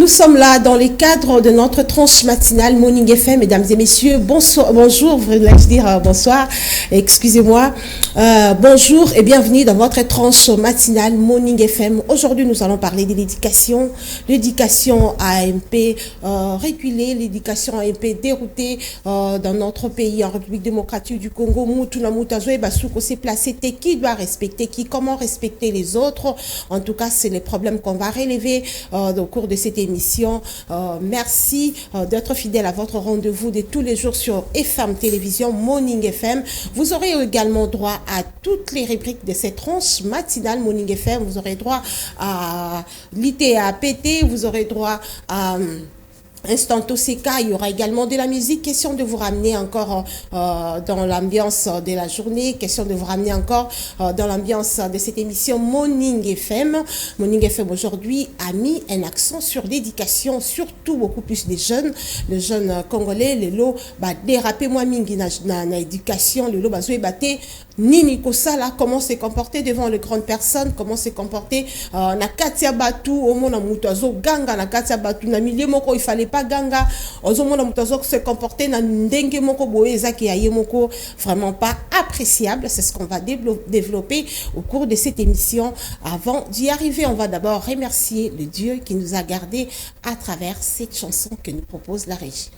sommes là dans les cadres de notre tranche matinale Morning FM, mesdames et messieurs. Bonsoir, bonjour, voulais-je dire bonsoir, excusez-moi. Bonjour et bienvenue dans votre tranche matinale Morning FM. Aujourd'hui, nous allons parler de l'éducation AMP reculée, l'éducation AMP déroutée dans notre pays, en République démocratique du Congo. Mutuna Mutazo et Basuko s'est placé. Qui doit respecter qui, comment respecter les autres. En tout cas, c'est les problèmes qu'on va relever au cours de cette émission. Merci d'être fidèle à votre rendez-vous de tous les jours sur FM Télévision, Morning FM. Vous aurez également droit à toutes les rubriques de cette tranche matinale Morning FM. Vous aurez droit à l'ITA PT, vous aurez droit à Instant OCK, il y aura également de la musique, question de vous ramener encore dans l'ambiance de la journée, question de vous ramener encore dans l'ambiance de cette émission Morning FM. Morning FM aujourd'hui a mis un accent sur l'éducation, surtout beaucoup plus des jeunes, les jeunes congolais, les lots, dérapé moi mingi na éducation, les lots bazoé baté, nini kosala, comment se comporter devant les grandes personnes, comment se comporter na katia batu, au monde na mutazo ganga na katia batu, na milieu moko il fallait pas ganga ozomona mutazo se comporter na ndenge moko boye ezaki yaye moko vraiment pas appréciable. C'est ce qu'on va développer au cours de cette émission. Avant d'y arriver, on va d'abord remercier le Dieu qui nous a gardés à travers cette chanson que nous propose la régie.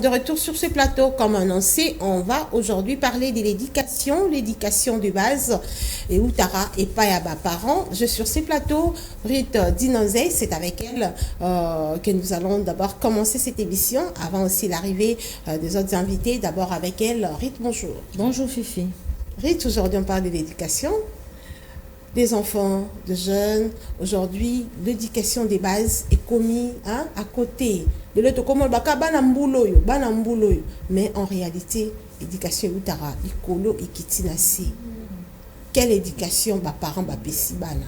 De retour sur ce plateau, comme annoncé, on va aujourd'hui parler de l'éducation de base et Outara et Payaba parents. Je suis sur ces plateaux, Rite Dinozé, c'est avec elle que nous allons d'abord commencer cette émission, avant aussi l'arrivée des autres invités. D'abord avec elle, Rite, bonjour. Bonjour Fifi. Rite, aujourd'hui on parle de l'éducation. des enfants, de jeunes. Aujourd'hui, l'éducation des bases est commise hein, à côté de l'autre. Mais en réalité, l'éducation utara, ikolo ikitinasi. Quelle éducation ba parents ba pesi bana?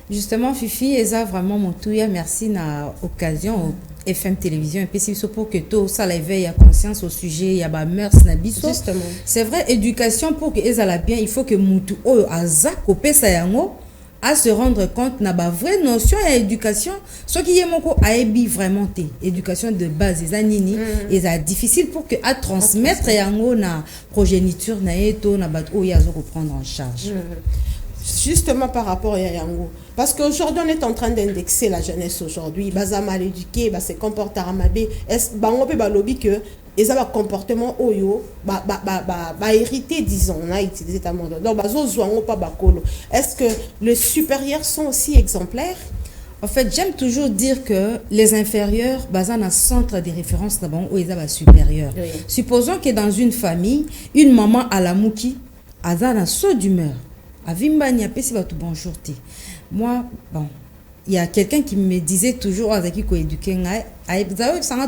Justement, Fifi, eza vraiment mon touya. Merci na occasion FM télévision et puis pour que tout ça l'éveille à conscience au sujet il y a ba mœurs na biso. Justement. C'est vrai, éducation pour que ezala bien, il faut que mutu o aza kopesa yango à se rendre compte na ba vraie notion à éducation ce qui est moko aebi vraiment te éducation de base eza nini eza difficile pour que à transmettre yango na progéniture na eto na ba o yazo ko prendre en charge. Justement par rapport à Yango. Parce qu'aujourd'hui, on est en train d'indexer la jeunesse aujourd'hui. Baza mal éduqué, se comporte à Ramabé. Est-ce que lobby que ils ont un comportement oyo, hérité, disons, on a utilisé ta monde. Donc, est-ce que les supérieurs sont aussi exemplaires? En fait, j'aime toujours dire que les inférieurs, basant un centre de référence d'abord où ils ont supérieur. Oui. Supposons que dans une famille, une maman à la mouki, a un saut d'humeur. Bonjour. Moi, bon, il y a quelqu'un qui me disait toujours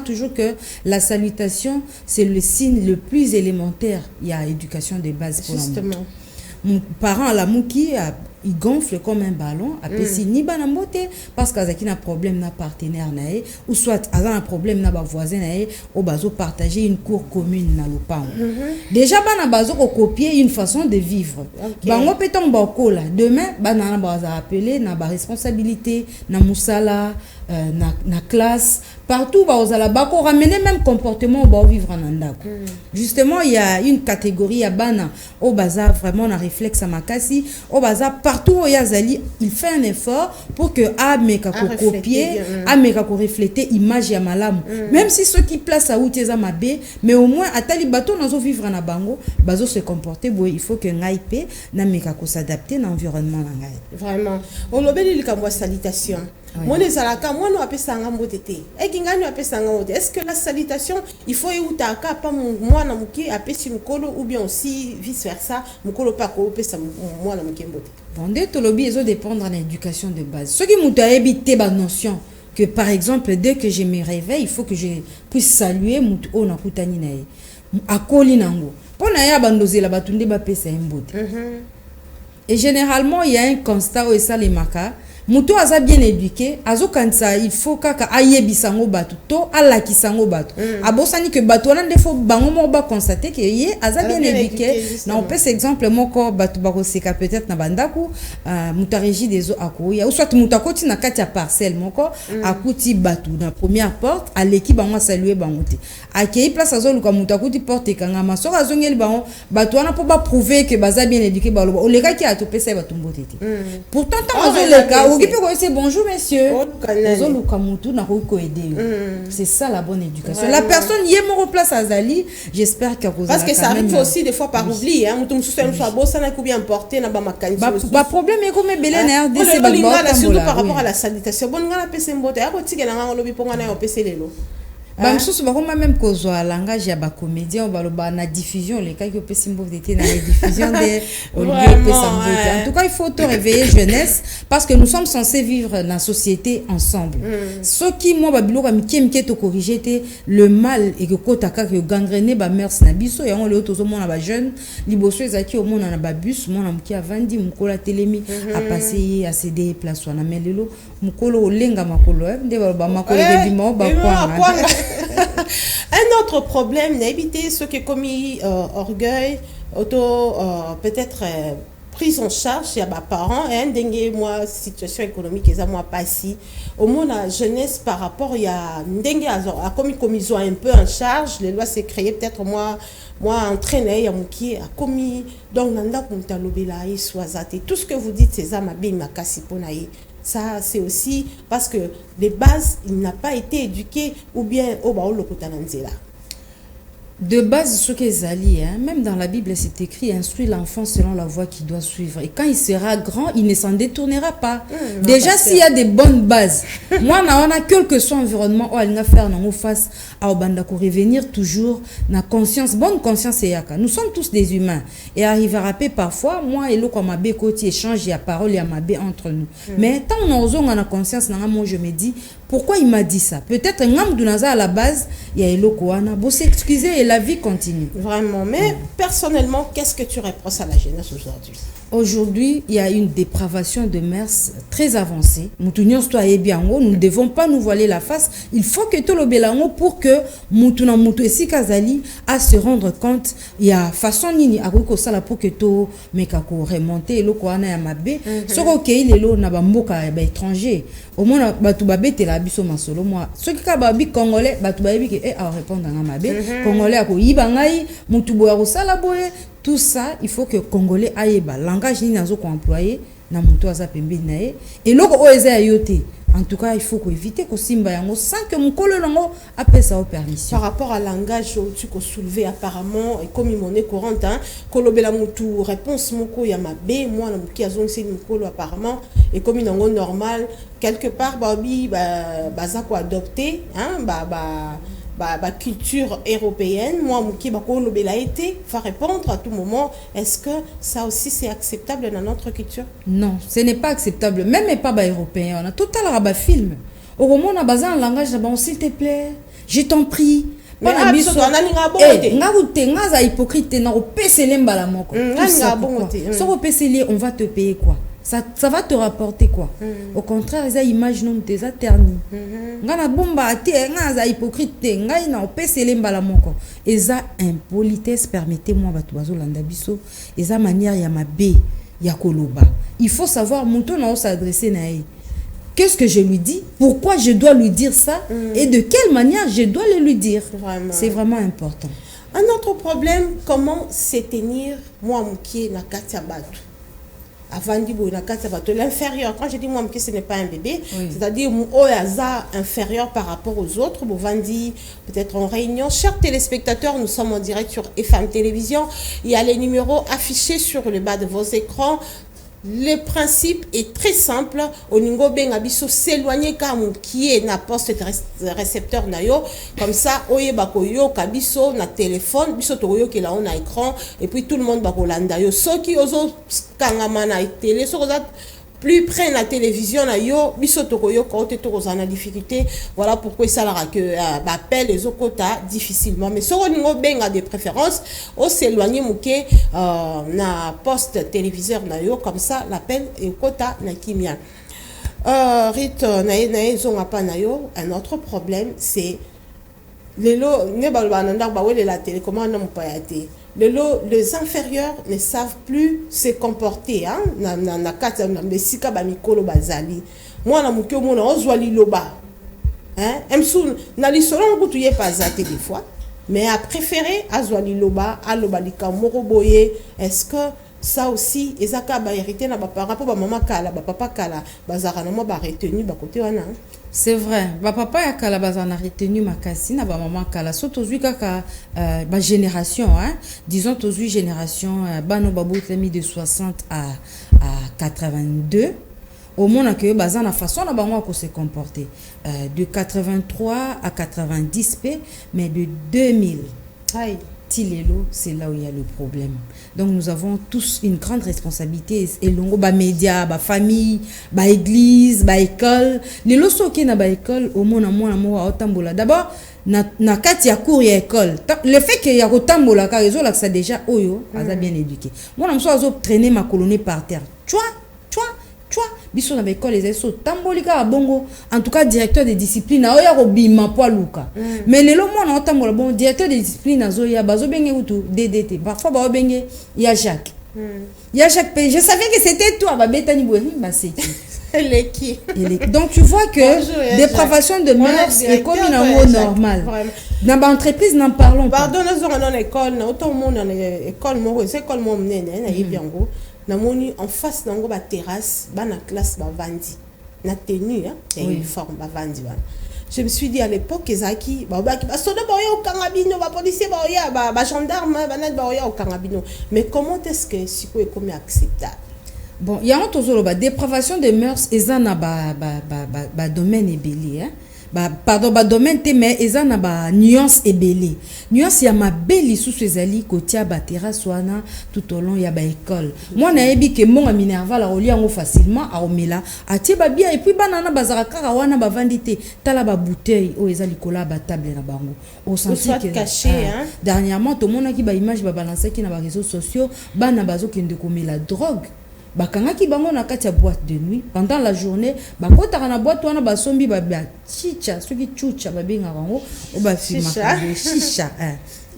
toujours que la salutation, c'est le signe le plus élémentaire. Il y a éducation de base pour justement. Mon parent à la mouki, il gonfle comme un ballon, ni parce qu'il a un problème na partenaire ou soit il a un problème na voisin ou bazo partager une cour commune na lopang. Déjà bana bazo copier une façon de vivre. Bango peton bakola demain bana baza appeler na ba responsabilité na musala na classe partout bazala bako ramener même comportement ba vivre en andako. Justement il y a une catégorie à bana au bazar vraiment na réflexe à makasi au bazar partout où yazali il fait un effort pour que ameka ko copier ameka ko refléter image ya malamu même si ceux qui placent à outeza mabe mais au moins atali bato nazo vivre na bango bazo se comporter boy il faut que ngaipe na meka ko s'adapter na environnement na ngai vraiment on lobeli likambo salutation. Moi les alaka moi no apesanga mbotete ekingani apesanga mbote est-ce que la salutation il faut eutaka pas moi na muki apesi mukolo ou bien aussi vice versa mukolo pas ko pesa moi na muki mbote bon dès to lobby ezo dépendre de l'éducation de base ce qui muta ebité ba notion que par exemple dès que je me réveille il faut que je puisse saluer mutu o na kutani na ye akoli nango pona ya bandozela batunde ba pesa mbote et généralement il y a un constat où ça les maka muto aza bien éduqué azo kansa il faut kaka ayebisango batu to ala kisango batu abosani que batu wana ndefo bango mo ba constater que ye aza bien éduqué na on peut exemple moko batu ba koseka peut-être na bandaku muta régie des eaux akoya ou soit muta koti na kati ya parcelle moko akuti batu na première porte aleki bango saluer bango te akei place azo luka muta koti porte kanga masoko azongeli bango batu wana po ba prouver que baza bien éduqué ba loba oleka ki atopesa batu mbote te pourtant tant azo leka c'est bonjour monsieur. C'est ça la bonne éducation. La personne y est mon place à Zali. J'espère que vous parce que ça arrive aussi des fois par oubli. Hein, ça n'a bien porté na ba makani. Ba problème est comme belenaire. Surtout par rapport à la salutation. Bon ngana pese mbote. Ako tigela ngana lobi ponga na opese lelo. Bamsusu bakoma même kozwa langage ya ba comédien baloba na diffusion les cas qui opesi mbote était na diffusion de au lieu pesa mbote. En tout cas il faut te réveiller jeunesse parce que nous sommes censés vivre dans la société ensemble. Ce qui moi babilo ka mikie to corriger te le mal et que kotaka que gangrener ba mœurs na biso ya on le tozo mona ba jeune liboso ezaki au mona na ba bus mona muki avandi mukola telemi a passer à céder place wana melelo mukolo olenga makolo nde ba makolo de bimo ba kwa. Un autre problème, éviter ce qui est commis orgueil, peut-être prise en charge chez mes parents et un dengue moi situation économique et ça moi pas si au moins la jeunesse par rapport il y a dengue a commis comme ils ont un peu en charge les lois s'est créé peut-être moi entraîné a qui a commis donc nanda kumta lobela et soisate tout ce que vous dites c'est ça ma bima kasiponaye. Ça, c'est aussi parce que de base, il n'a pas été éduqué ou bien au baou lokotananzela. De base, ce qu'est Zali, hein, même dans la Bible, c'est écrit, instruis l'enfant selon la voie qu'il doit suivre. Et quand il sera grand, il ne s'en détournera pas. Déjà, s'il y a des bonnes bases, moi, on a quel que soit l'environnement, on va faire en face, à Obandako, revenir toujours, na conscience, bonne conscience et yaka. Nous sommes tous des humains. Et arriver à rappeler parfois, moi et l'autre, comme ma bé côté, échange, il y a parole, il y a ma bé entre nous. Mais tant on a conscience, moi, je me dis, pourquoi il m'a dit ça? Peut-être à la base, il y a Elokouana. Bon, s'excuser et la vie continue. Vraiment. Mais personnellement, qu'est-ce que tu reproches à la jeunesse aujourd'hui? Aujourd'hui, il y a une dépravation de mœurs très avancée. Nous ne devons pas nous voiler la face. Il faut que tout le bélango pour que Moutuna Moutou et Sikazali à se rendre compte. Il y a façon nini à quoi ça pour que tout mekako remonter le quoi na mabe. Ce ok il est là na bamboka étranger. Au moins batu babete la biso masolo moi. Ce qui kababi congolais batu babi que à répondre na mabe. Congolais à ko yibangai Moutou boya sala boye. Tout ça, il faut que les Congolais aient le langage ni nazo ko employer na muto aza pembe nae et loko oeza ayote. En tout cas, il faut éviter que simba yango sans que mon colonel appelle ça aux permission. Par rapport à langage tu ko soulevé apparemment et comme il m'en est courant hein, kolobela mutu réponse moko ya mabe moi na muki azong c'est mukolo apparemment et comme il est normal quelque part babi baza ko adopter hein culture européenne, moi, qui a été, va répondre à tout moment. Est-ce que ça aussi c'est acceptable dans notre culture? Non, ce n'est pas acceptable. Même pas européen. On a total rabat film. Au moment on a basé un langage là-bas, s'il te plaît, je t'en prie. Mais pas biso nga hypocrite na opesele mbala moko. So opesele on va te payer quoi? Ça va te rapporter quoi? Au contraire, les images non des terni. Ngana bomba ate nga hypocrite nga ina opesele mbala moko. Eza impolitesse permettez-moi batu bazolanda biso. Eza manière ya mabe ya koloba. Il faut savoir muto na s'adresser na ye. Qu'est-ce que je lui dis? Pourquoi je dois lui dire ça? Et de quelle manière je dois le lui dire? C'est vraiment important. Un autre problème, comment s'éteindre moi moukié na katia batu? Avant de l'inférieur, quand je dis moi que ce n'est pas un bébé, c'est-à-dire mon oyaza inférieur par rapport aux autres, peut-être en réunion. Chers téléspectateurs, nous sommes en direct sur FM Télévision. Il y a les numéros affichés sur le bas de vos écrans. Le principe est très simple. Au niveau bengabiso s'éloigner comme qui est na poste récepteur nayo comme ça oye bakoyo kabiso na téléphone biso toyo qui là on a écran et puis tout le monde bakolanda yo ceux qui oso kangama na télé so plus près de la télévision na yo biso tokoyo côté tokoza na difficulté voilà pourquoi ça la que appelle les okota difficilement mais so ningo benga de préférence au s'éloigner mouké na poste téléviseur na yo comme ça l'appel et okota na kimia rit na zonga pa na yo un autre problème c'est les la télécommande non pas été les inférieurs ne savent plus se comporter hein na kata na mesika ba mikolo bazali mwana muke mona ozwali loba hein emsu na lisolo ngutu ye pazate des fois mais a préféré azwali loba aloba likamoko boye. Est-ce que ça aussi ezaka ba hérité na ba parents po ba maman kala ba papa kala bazara na mo ba retenu ba côté wana? C'est vrai, ba papa ya kala bazana retenu makasi na ba maman kala surtout zui kaka ba génération hein disons tozui génération bano babotami de 60 à 82 au monde que bazana façon na bango ko se comporter de 83 à 90 p mais de 2000 aïe Tilelo, c'est là où il y a le problème. Donc nous avons tous une grande responsabilité et longo ba média, ba famille, ba église, ba école. Les loso qui na ba école au moins moi otambola. D'abord na kati ya cours ya école. Le fait que ya otambola ka réseau là ça déjà oyo, aza bien éduqué. Moi na so azo traîner ma colonie par terre. Tu vois biso na école les eso tambolika bongo en tout cas directeur de discipline oya ko bima po luka mais lelo mo na tambola bon directeur de discipline azoya bazo benge utu DDT parfois ba benge ya Jacques je savais que c'était toi ba betani bohi ba c'est qui donc tu vois que dépravation de mœurs est comme une normale dans l'entreprise n'en parlons pas pardon nous on en école na autant monde en école mo c'est école mo nene na yibiango namoni en face nango ba terrasse ba na classe ba vandi na tenue hein uniforme ba vandi ba Je me suis dit à l'époque, Ezaki, soda au Kangabino, policier, gendarme, au Kangabino. Mais comment est-ce que c'est comme acceptable? Bon, il y a un toujours la dépravation des mœurs, et ça n'a pas domaine ébélé, hein. Pardon, domaine te mais eza na ba nuance ebele. Nuance ya mabeli sous ezali kotia ba terrasse wana tout au long ya ba école. Moi na yebi ke monga minerva la olia ngo facilement a omela atie ba bien et puis banana bazara kaka wana ba vandite tala ba bouteille o ezali kola ba table na bango. Au sens que caché hein. Dernièrement to mona ki ba image ba balancer ki na ba réseaux sociaux bana bazo kende komela drogue. Bakangaki bango na kati ya boîte de nuit pendant la journée bakotaka na boîte wana basombi ba chicha soki chucha babenga bango o ba filma chicha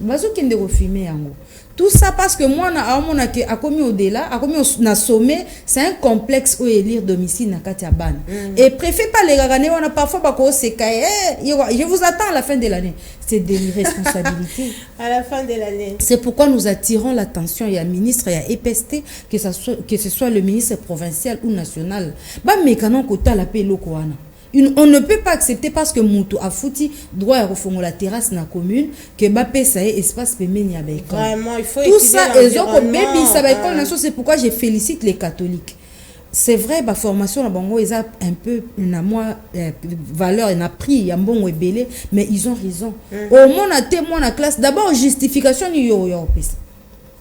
bazokende ko filmer yango. Tout ça parce que moi na amona ke akomi au-delà akomi na sommet, c'est un complexe où élire domicile na kati ya bana. Et préfet pas les gagner on a parfois bako sekaye je vous attends à la fin de l'année. C'est des responsabilités. À la fin de l'année. C'est pourquoi nous attirons l'attention il y a ministre il y a EPST que ce soit le ministre provincial ou national. Ba mekano kota la pe loko wana. On ne peut pas accepter parce que Moutou a foutu droit à refoncer la terrasse dans la commune que Mbappé ça est espace pémeni à l'école. Vraiment, il faut tout ça et baby ça va école nation c'est pourquoi je félicite les catholiques. C'est vrai la formation la bango ils a un peu une moi valeur et a pris il y a bon ébélé mais ils ont raison. Au moins on a témoin la classe d'abord justification yo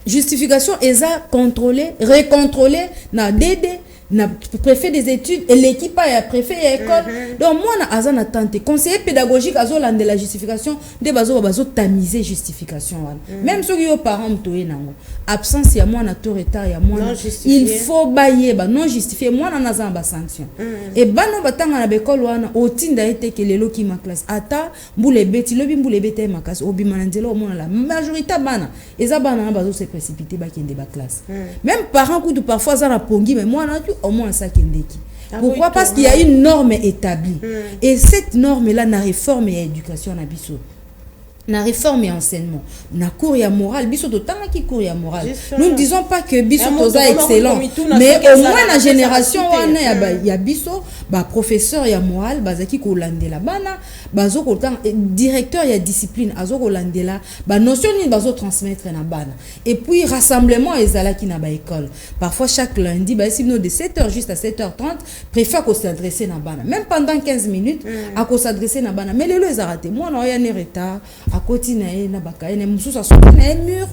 justification ils a contrôlé recontrôlé na DD na préfet des études et l'équipe a préfet et école donc moi na azana tante conseiller pédagogique azola de la justification de bazo tamiser justification même ceux qui ont parents mtoé nango absence ya moi na tort retard ya moi il faut bailler ba non justifier moi na nazana ba sanction et bano batanga na école wana otinda été que lelo ki ma classe ata mbule beti lobi mbule beti ma classe obima na nzelo mona la majorité bana eza bana bazo se précipiter ba kende ba classe même parents coup parfois ça na pongi mais moi na au moins ça kendeki. Pourquoi? Parce qu'il y a une norme établie. Et cette norme-là, na réforme et éducation na biso. Na réforme et enseignement. Na cours et morale, biso to tanga ki cours et morale. Nous ne disons pas que biso toza excellent, mais au moins la génération wana ya biso ba professeur ya morale bazaki ko landela bana bazo ko tanga directeur ya discipline azo ko landela ba notion ni bazo transmettre na bana. Et puis rassemblement ezala ki na ba école. Parfois chaque lundi ba si de 7h juste à 7h30 préfère qu'on s'adresser na bana. Même pendant 15 minutes à qu'on s'adresser na bana. Mais les arrêté moi na ya ne retard à côté na baka ene mususa so na mur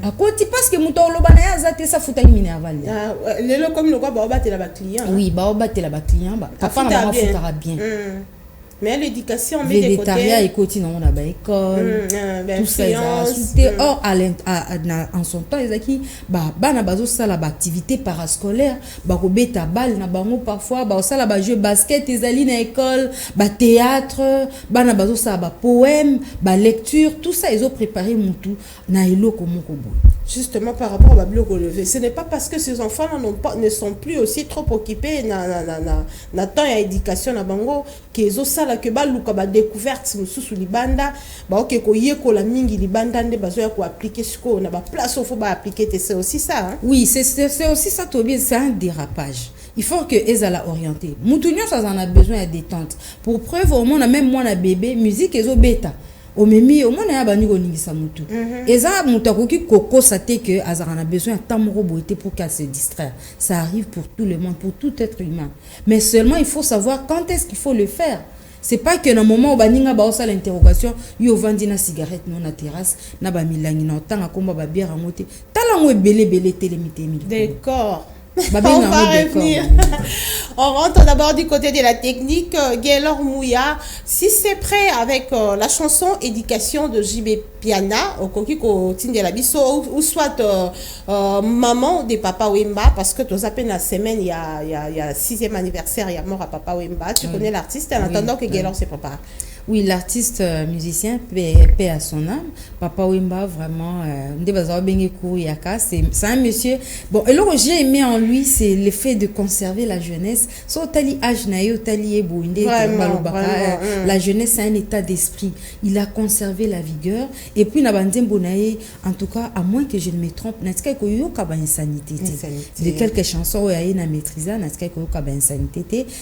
à côté parce que muto lobana ya zate sa futa minerval lelo comme le quoi ba batela ba client oui ba batela ba client ba papa na futa bien mais l'éducation mais des côtés et côté na on a ba école tout ça or en son temps ezaki ba bana bazo sala ba activité parascolaire ba ko beta balle na bango parfois ba sala ba jeu basket ezali na école ba théâtre bana bazo sala ba poème ba lecture tout ça ils ont préparé mutu na eloko moko bo. Justement par rapport à Bablo Levé, ce n'est pas parce que ces enfants ne sont plus aussi trop occupés na temps et éducation na bango qu'ils ont ça là que baluka ba découverte sous libanda ba ok ko yeko la mingi libanda nde bazo ya ko appliquer ce qu'on a ba place faut ba appliquer c'est aussi ça hein? Oui c'est aussi ça Toby c'est un dérapage. Il faut que ezala orienté mutunyo ça en a besoin de détente pour preuve au monde même moi na bébé musique ezo bêta au memi au monde ya bani ko ningisa mutu eza mutu akoki koko sate que azara a besoin de temps roboté pour qu'elle se distraire ça arrive pour tout le monde pour tout être humain mais seulement il faut savoir quand est-ce qu'il faut le faire. C'est pas que dans le moment où baninga ba osa l'interrogation yo vandi na cigarette non na terrasse na ba milangi na tanga komba ba bière ngote talango belé télémité. D'accord. On va revenir. On rentre d'abord du côté de la technique. Gaylor Mouya, si c'est prêt avec la chanson Éducation de JB Piana, au Kokiko Tinde la Bisso, ou soit maman de Papa Wemba, parce que tout à peine la semaine, il y a 6e anniversaire, il y a mort à Papa Wemba. Tu connais l'artiste en attendant que Gaylor se prépare. Oui, l'artiste musicien, paix à son âme. Papa Wemba, vraiment, c'est un monsieur. Bon, et là, j'ai aimé en lui, c'est l'effet de conserver la jeunesse. La jeunesse, c'est un état d'esprit. Il a conservé la vigueur. Et puis, en tout cas, à moins que je ne me trompe, de quelques chansons, il a maîtrisé,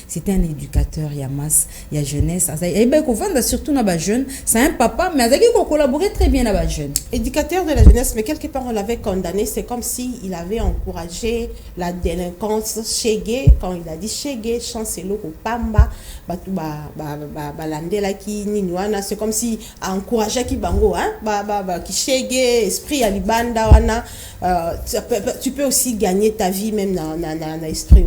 c'était un éducateur, il y a masse, il y a jeunesse. Et bien, surtout dans les jeunes, c'est un papa, mais avec qui on collaborait très bien dans les jeunes. Éducateur de la jeunesse, mais quelque part on l'avait condamné, c'est comme s'il avait encouragé la délinquance chez Gay, quand il a dit chez Gay, chancelo au Pamba, c'est comme si a encouragé qui bango, qui chez Gay, esprit à libanda, tu peux aussi gagner ta vie même dans l'esprit.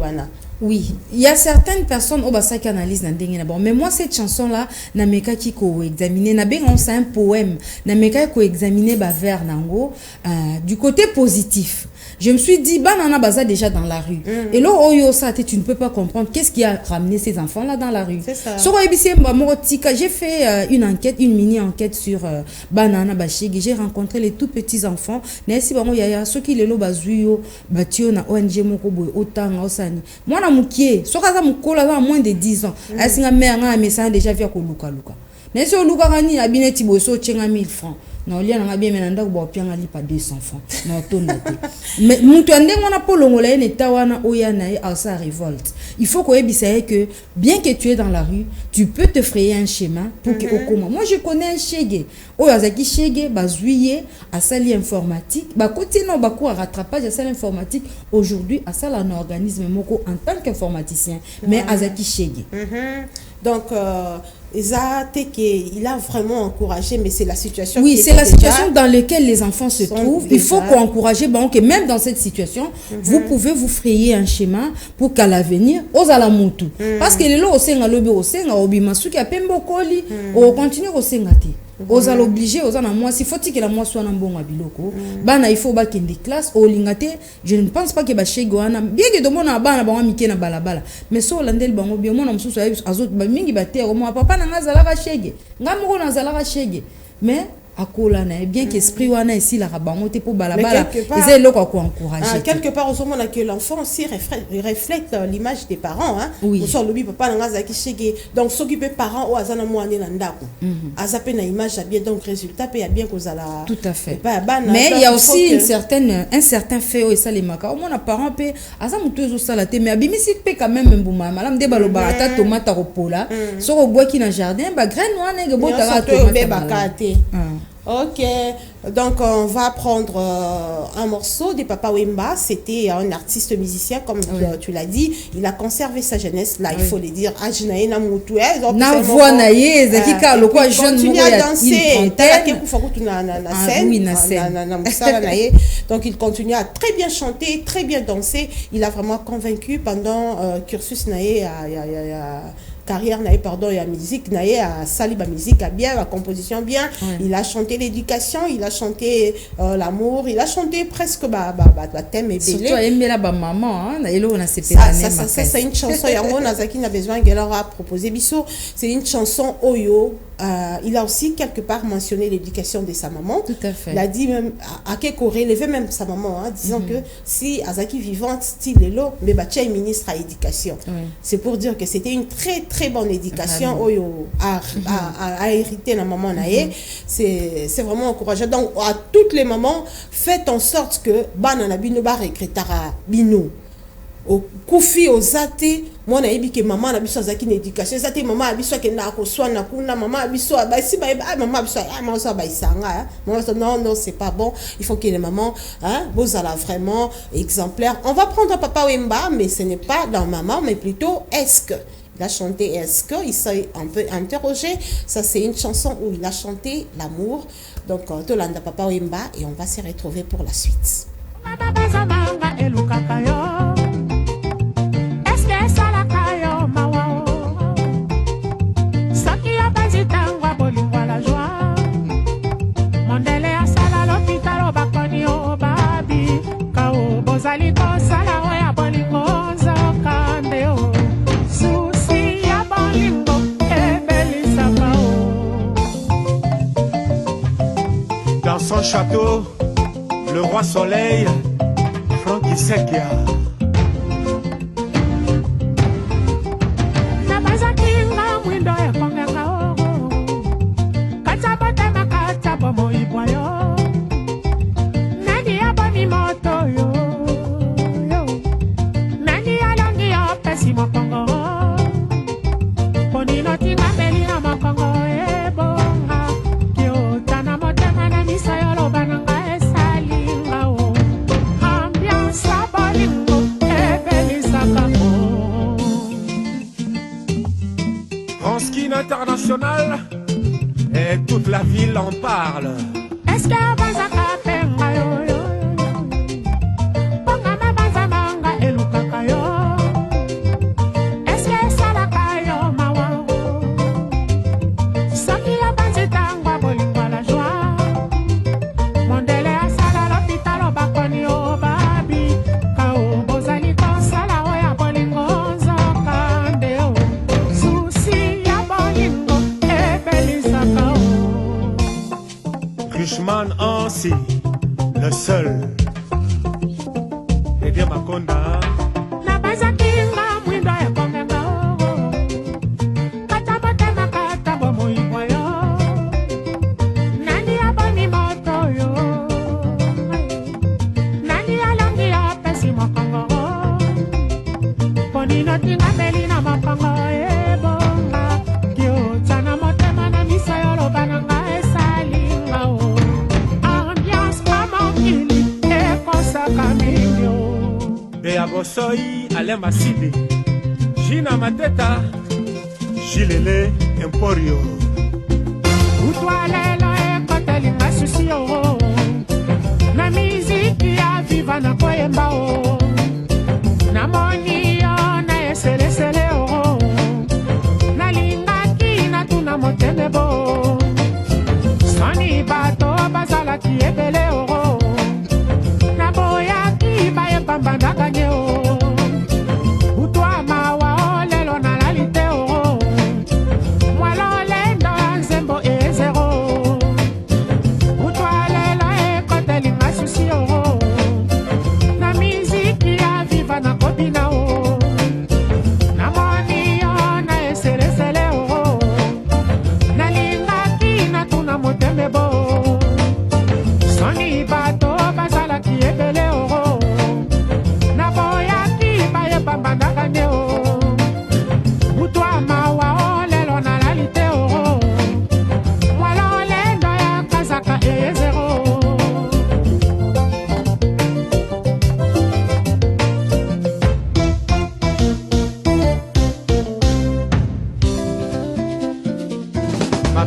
Oui, il y a certaines personnes au basa qui analysent mais moi cette chanson là na meka ki ko examiner na ben c'est un poème na meka ko examiner ba vers nango du côté positif. Je me suis dit, banana baza déjà dans la rue. Et là, oyo ça, tu ne peux pas comprendre qu'est-ce qui a ramené ces enfants-là dans la rue. C'est ça. J'ai fait une enquête, une mini-enquête sur banana bashigi. J'ai rencontré les tout petits enfants. Nesi bango yaya, ceux qui les lo bazuyo, batio na ONG moko boy otanga osani. Moi na mukie, soka za mukola za moins de 10 ans. Asinga mère nga message déjà via ko luka. Nesi o luka gani abineti boso chenga 1000 francs. Non, il y a un bien maintenant où on a pas 200 francs. Non, tout noté. Mais nous on a pas l'ongolais ne tawana oyanae à sa révolte. Il faut qu'on ait que bien que tu es dans la rue, tu peux te frayer un schéma pour que au comment. Moi je connais un chégué. Oyazaki chégué bazuiye à sali informatique. Ba côté non ba quoi rattrapage à sali informatique aujourd'hui à ça un organisme moko en tant qu'informaticien mais azaki chégué. Donc il a vraiment encouragé, mais c'est la situation. Oui, c'est la situation dans laquelle les enfants se trouvent. Il faut qu'on encourage, que même dans cette situation, vous pouvez vous frayer un schéma pour qu'à l'avenir, aux alamutu. Parce que les lots au senga lobe au senga obimasuki a pembo koli, on continue au sengati. Aux l'obliger, aux moi, s'il faut que la moi soit un bon abiloko. Bana, il faut qu'il y ait des classes, au lingate. Je ne pense pas que Baché Goana, bien que de mon abana, ba mike na balabala. Mais so landel bango, bien mon amsou soit azot, ba mingi bater, au moins papa n'a zala chege. Ngamoro na zala chege. Mais akola na bien qu'esprit wana ici la rabangote pour balabala ils est là quoi encourager quelque part au moment que l'enfant aussi reflète l'image des parents oui sur le papa na zaki chege donc s'occuper parents ou azana moane na ndako azape na image bien donc résultat peut bien cause la tout à fait mais il y a aussi un certain fait et ça les maka au moins na parents peut azamu toujours ça la té mais abimisi peut quand même mbuma malam de baloba ata tomate ropola so bois qui na jardin ba graine wana ke bota tomate. Ok, donc on va prendre un morceau de Papa Wemba. C'était un artiste musicien, comme tu l'as dit. Il a conservé sa jeunesse, là, il faut le dire. Il continue à danser. Donc il continue à très bien chanter, très bien danser. Il a vraiment convaincu pendant cursus carrière pardon et à musique à saliba musique à bien la composition bien il a chanté l'éducation il a chanté l'amour il a chanté presque thème et surtout aimer la maman ça c'est une chanson yango nazaki n'a besoin qu'elle aura proposé biso c'est une chanson oyo il a aussi quelque part mentionné l'éducation de sa maman. Tout à fait. Il a dit même à quelque relevé même sa maman disant que si Azaki vivante style Lelo mais batia est ministre à éducation. C'est pour dire que c'était une très très bonne éducation oyo a hérité la maman naé. C'est vraiment encourageant. Donc à toutes les mamans faites en sorte que banana bino ba recrétara bino au koufi aux athées moi na yebi que maman na biso azaki na éducation zate maman abiso ke na ko swana kuna maman abiso ba si ba maman abiso maman ça ba isanga non c'est pas bon il faut que les mamans vous allez vraiment exemplaire. On va prendre Papa Wemba mais ce n'est pas dans maman mais plutôt est-ce que il a chanté est-ce que il s'est un peu interrogé. Ça c'est une chanson où il a chanté l'amour. Donc Tolanda Papa Wemba et on va se retrouver pour la suite. Susi ya bolingo ebelisa bao son château, le roi soleil, Francky Sekia. International et toute la ville en parle. Est-ce que Richman Ansi, le seul. Et bien Makonda. Bosoi Alain Masidi, Gina Mateta, Gilele Emporio. Utwalelo ekoteli masusi o, na miziki ya viva na koyemba o, na moni yo na eselesele o, na lingaki na tuna moteme bo, sani bato bazala ki ebele o, na boya ki baye pambanda kanye o.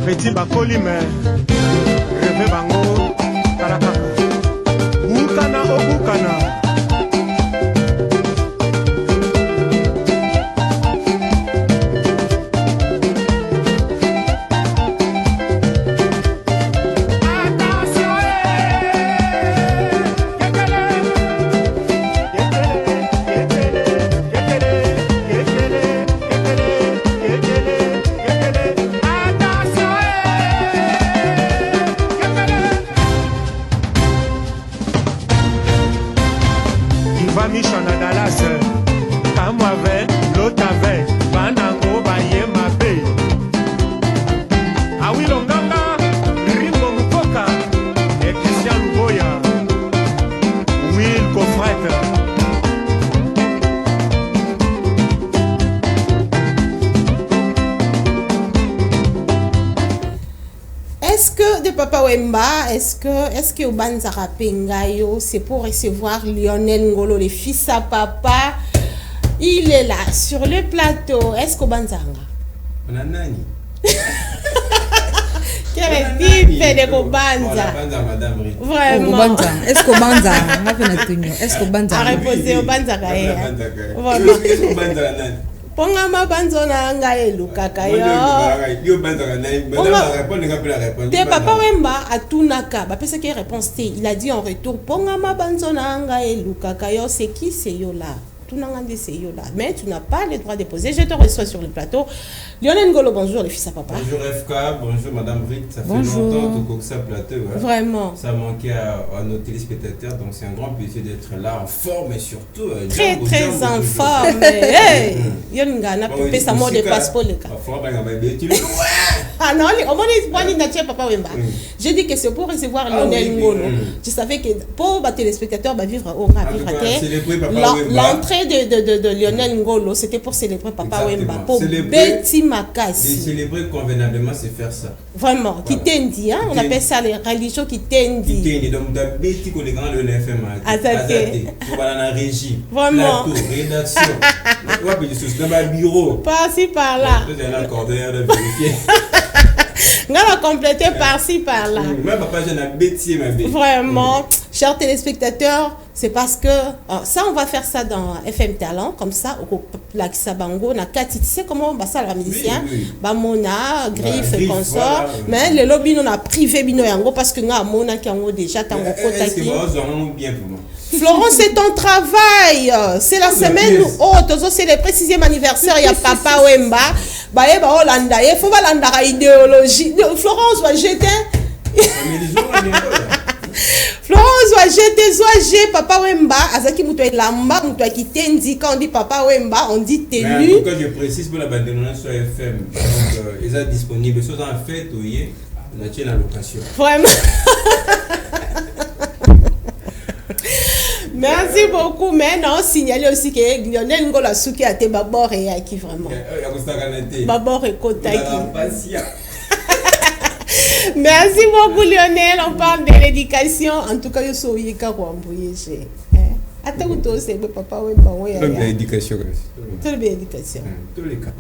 Petit bakoli me reve bango karakaka ukana obukana. Mishana Dallas, comme avec l'autre avec, Banango Baye Mabé. Ah oui, Longanga, Ringo Mukoka, et Christian Luboya, Will Kofret. Est-ce que de Papa Wemba, est-ce que Obanzara Pengayo, c'est pour recevoir Lionel Ngolo, le fils à papa? Il est là, sur le plateau. Est-ce qu'Obanzara? On a nani? Quel est type de Obanza? Vraiment. Est-ce qu'Obanza? Est-ce qu'Obanza? A reposer Obanzara. Pongama banzona ngaye lukaka yo. Te papa Wemba atunaka, ba pesa ki réponse te. Il a dit en retour pongama banzona ngaye lukaka yo, c'est qui c'est yo là? tout le monde là. Mais tu n'as pas le droit de poser. Je te reçois sur le plateau. Lionel Ngolo, bonjour, les fils à papa. Bonjour FK, bonjour Madame Rick. Ça fait bonjour. longtemps que ça plateau. Hein. Vraiment. Ça manquait à nos téléspectateurs, donc c'est un grand plaisir d'être là en forme et surtout très en forme. Hey, Yonga n'a pas sa mort de passeport le cas. Ah non, au moins il n'a pas papa Wemba. J'ai dit que c'est pour recevoir Lionel Ngolo. Je savais que pour les téléspectateurs vivre au l'entrée de Lionel Ngolo, c'était pour célébrer papa Wemba. Pour Betty Makassi. Célébrer convenablement, c'est faire ça. Vraiment, qui t'indi, hein? On appelle ça les religions qui t'indi. Qui t'indi, donc dans Betty qu'on est grand le FM. Azate. Tu vas dans la régie. Vraiment. Plateau, rédaction. Dans le bureau. Par-ci, par-là. Tu es encore derrière de vérifier. On a complété par-ci, par-là. Moi, papa, j'ai un Betty, ma bête. Vraiment, chers téléspectateurs, c'est parce que ça, on va faire ça dans FM Talent, comme ça, au Lakisabango, na Kati, tu sais comment on va ça, la musicien, Bamona, Griffe et consort, mais le lobby, on a privé Bino Yango parce que nous avons Mona qui ont déjà tant de Est-ce que vous bien pour moi? Florence, c'est ton travail. C'est la semaine où c'est le 6e anniversaire. Il y a Papa Wemba. Il faut pas l'andara idéologie. Florence va jeter. Florence va jeter. Papa Wemba. Azaki Moutoua Lamba. Moutoua qui t'indique. Quand on dit Papa Wemba, on dit tenu. Quand je précise pour la bande de sur FM, ils sont disponibles. Soit en fait, oui, on a tient la location. Vraiment. Merci beaucoup, mais non, signaler aussi que Lionel Ngola Souki a été Babor et qui vraiment. Babor et Kotaki. Merci beaucoup, Lionel. On parle de l'éducation. En tout cas, je suis au Yika Rwambouye. Attends, où tu es, papa, oui, bon, oui. Tout l'éducation. Tout l'éducation. Tous les cas.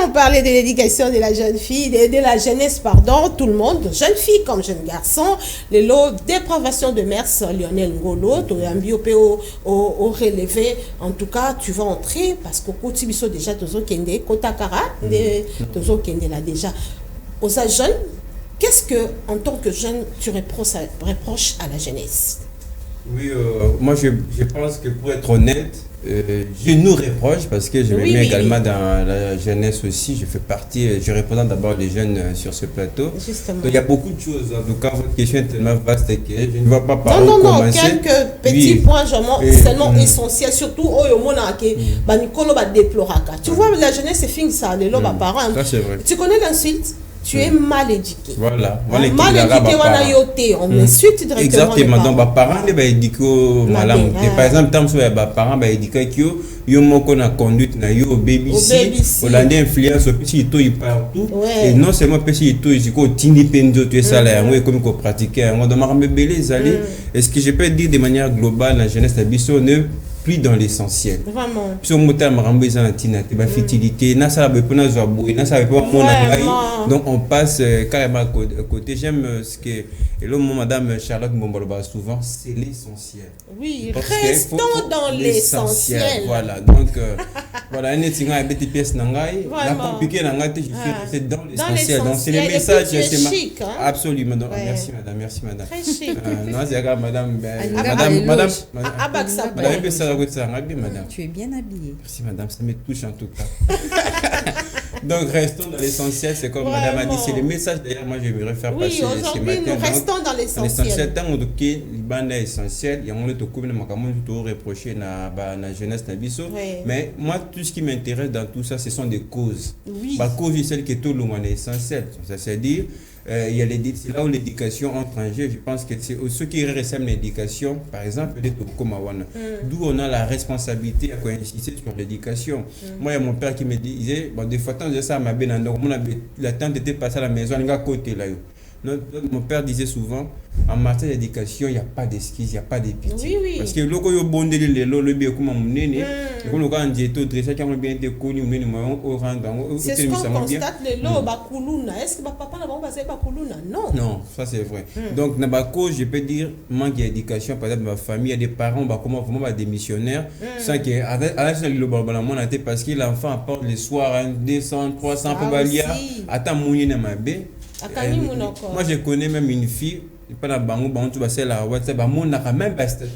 On parlait de l'éducation de la jeune fille, de la jeunesse, pardon, tout le monde, jeune fille comme jeune garçon, les lots dépravation de mers, Lionel Ngolo, tu es un biopé au relevé, en tout cas, tu vas entrer parce qu'au côté biso déjà, tu as kende, Kotakara, tu as kende là déjà. Aux jeunes, qu'est-ce que, en tant que jeune, tu reproches à la jeunesse? Oui, moi je pense que pour être honnête, je nous reproche parce que je me mets également dans la jeunesse aussi. Je fais partie, je représente d'abord les jeunes sur ce plateau. Justement. Donc il y a beaucoup de choses. En tout cas, votre question est tellement vaste que je ne vois pas par où commencer. Non, quelques petits points seulement essentiels, surtout au Mona qui Nicolo va déplorer. Tu vois, la jeunesse c'est fini ça, les lobes parents. Ça c'est vrai. Tu connais l'insulte? Tu es mal éduqué. Voilà. Mal éduqué, on insulte directement. Exactement. Donc, les parents, ils éduquent madame. Par exemple, tant que les parents, ils éduquent que yo moko na conduite na yo BBC, Hollandais influence au petit tout partout. Et non seulement petit tout, il faut tini pendo tu es ça là, on comme qu'on pratiquer, on demande me belé aller. Est-ce que je peux dire de manière globale la jeunesse d'Abisso ne plus dans l'essentiel. Vraiment. Puis on monte à Marambo Zantina, tu fertilité, na ça va pas na zoabou, na ça va pas mon. Donc on passe carrément à côté. J'aime ce que et là madame Charlotte Momboloba souvent c'est l'essentiel. Oui, restons dans l'essentiel. Voilà. Donc voilà, un étinga avec des pièces nangai, la compliqué nangai, c'est dans l'essentiel. Donc c'est le message c'est absolument. Donc merci madame. Très chic. Non, c'est madame madame. Tu es bien habillée. Merci madame, ça me touche en tout cas. Donc restons dans l'essentiel, c'est comme madame a dit, c'est le message d'ailleurs moi je voudrais faire passer ce matin. Aujourd'hui nous restons dans l'essentiel. L'essentiel tant que l'ibanda est essentiel, il y a mon autre couple makamu tout reprocher na jeunesse na biso. Mais moi tout ce qui m'intéresse dans tout ça ce sont des causes. La cause est celle qui est tout le monde essentiel. C'est-à-dire il y a c'est là où l'éducation entre en jeu. Je pense que c'est ceux qui ressemblent l'éducation, par exemple, d'où on a la responsabilité à insister sur l'éducation. Moi, il y a mon père qui me disait, bon, des fois, quand je ça, la tante était passée à la maison, on a côté là. Mon père disait souvent, en matière d'éducation, il n'y a pas d'esquisse, il n'y a pas de pitié. Oui. Parce que logo yo bondé le bien comme mon nene, quand on a dit tout dressé, quand on bien été connu, on rentre. C'est ce qu'on constate le lot bakuluna. Est-ce que papa n'a pas passé bakuluna? Non. Non, ça c'est vrai. Donc dans ma cause, je peux dire manque d'éducation. Par exemple, ma famille, il y a des parents, comment vraiment des missionnaires, sans que à la globalement parce que l'enfant apporte les soirs 200, 300 pour balia. Attends, mouiller na ma bé. Moi, je connais même une fille. pas la bango tu vas c'est la WhatsApp ba mon na même pas statut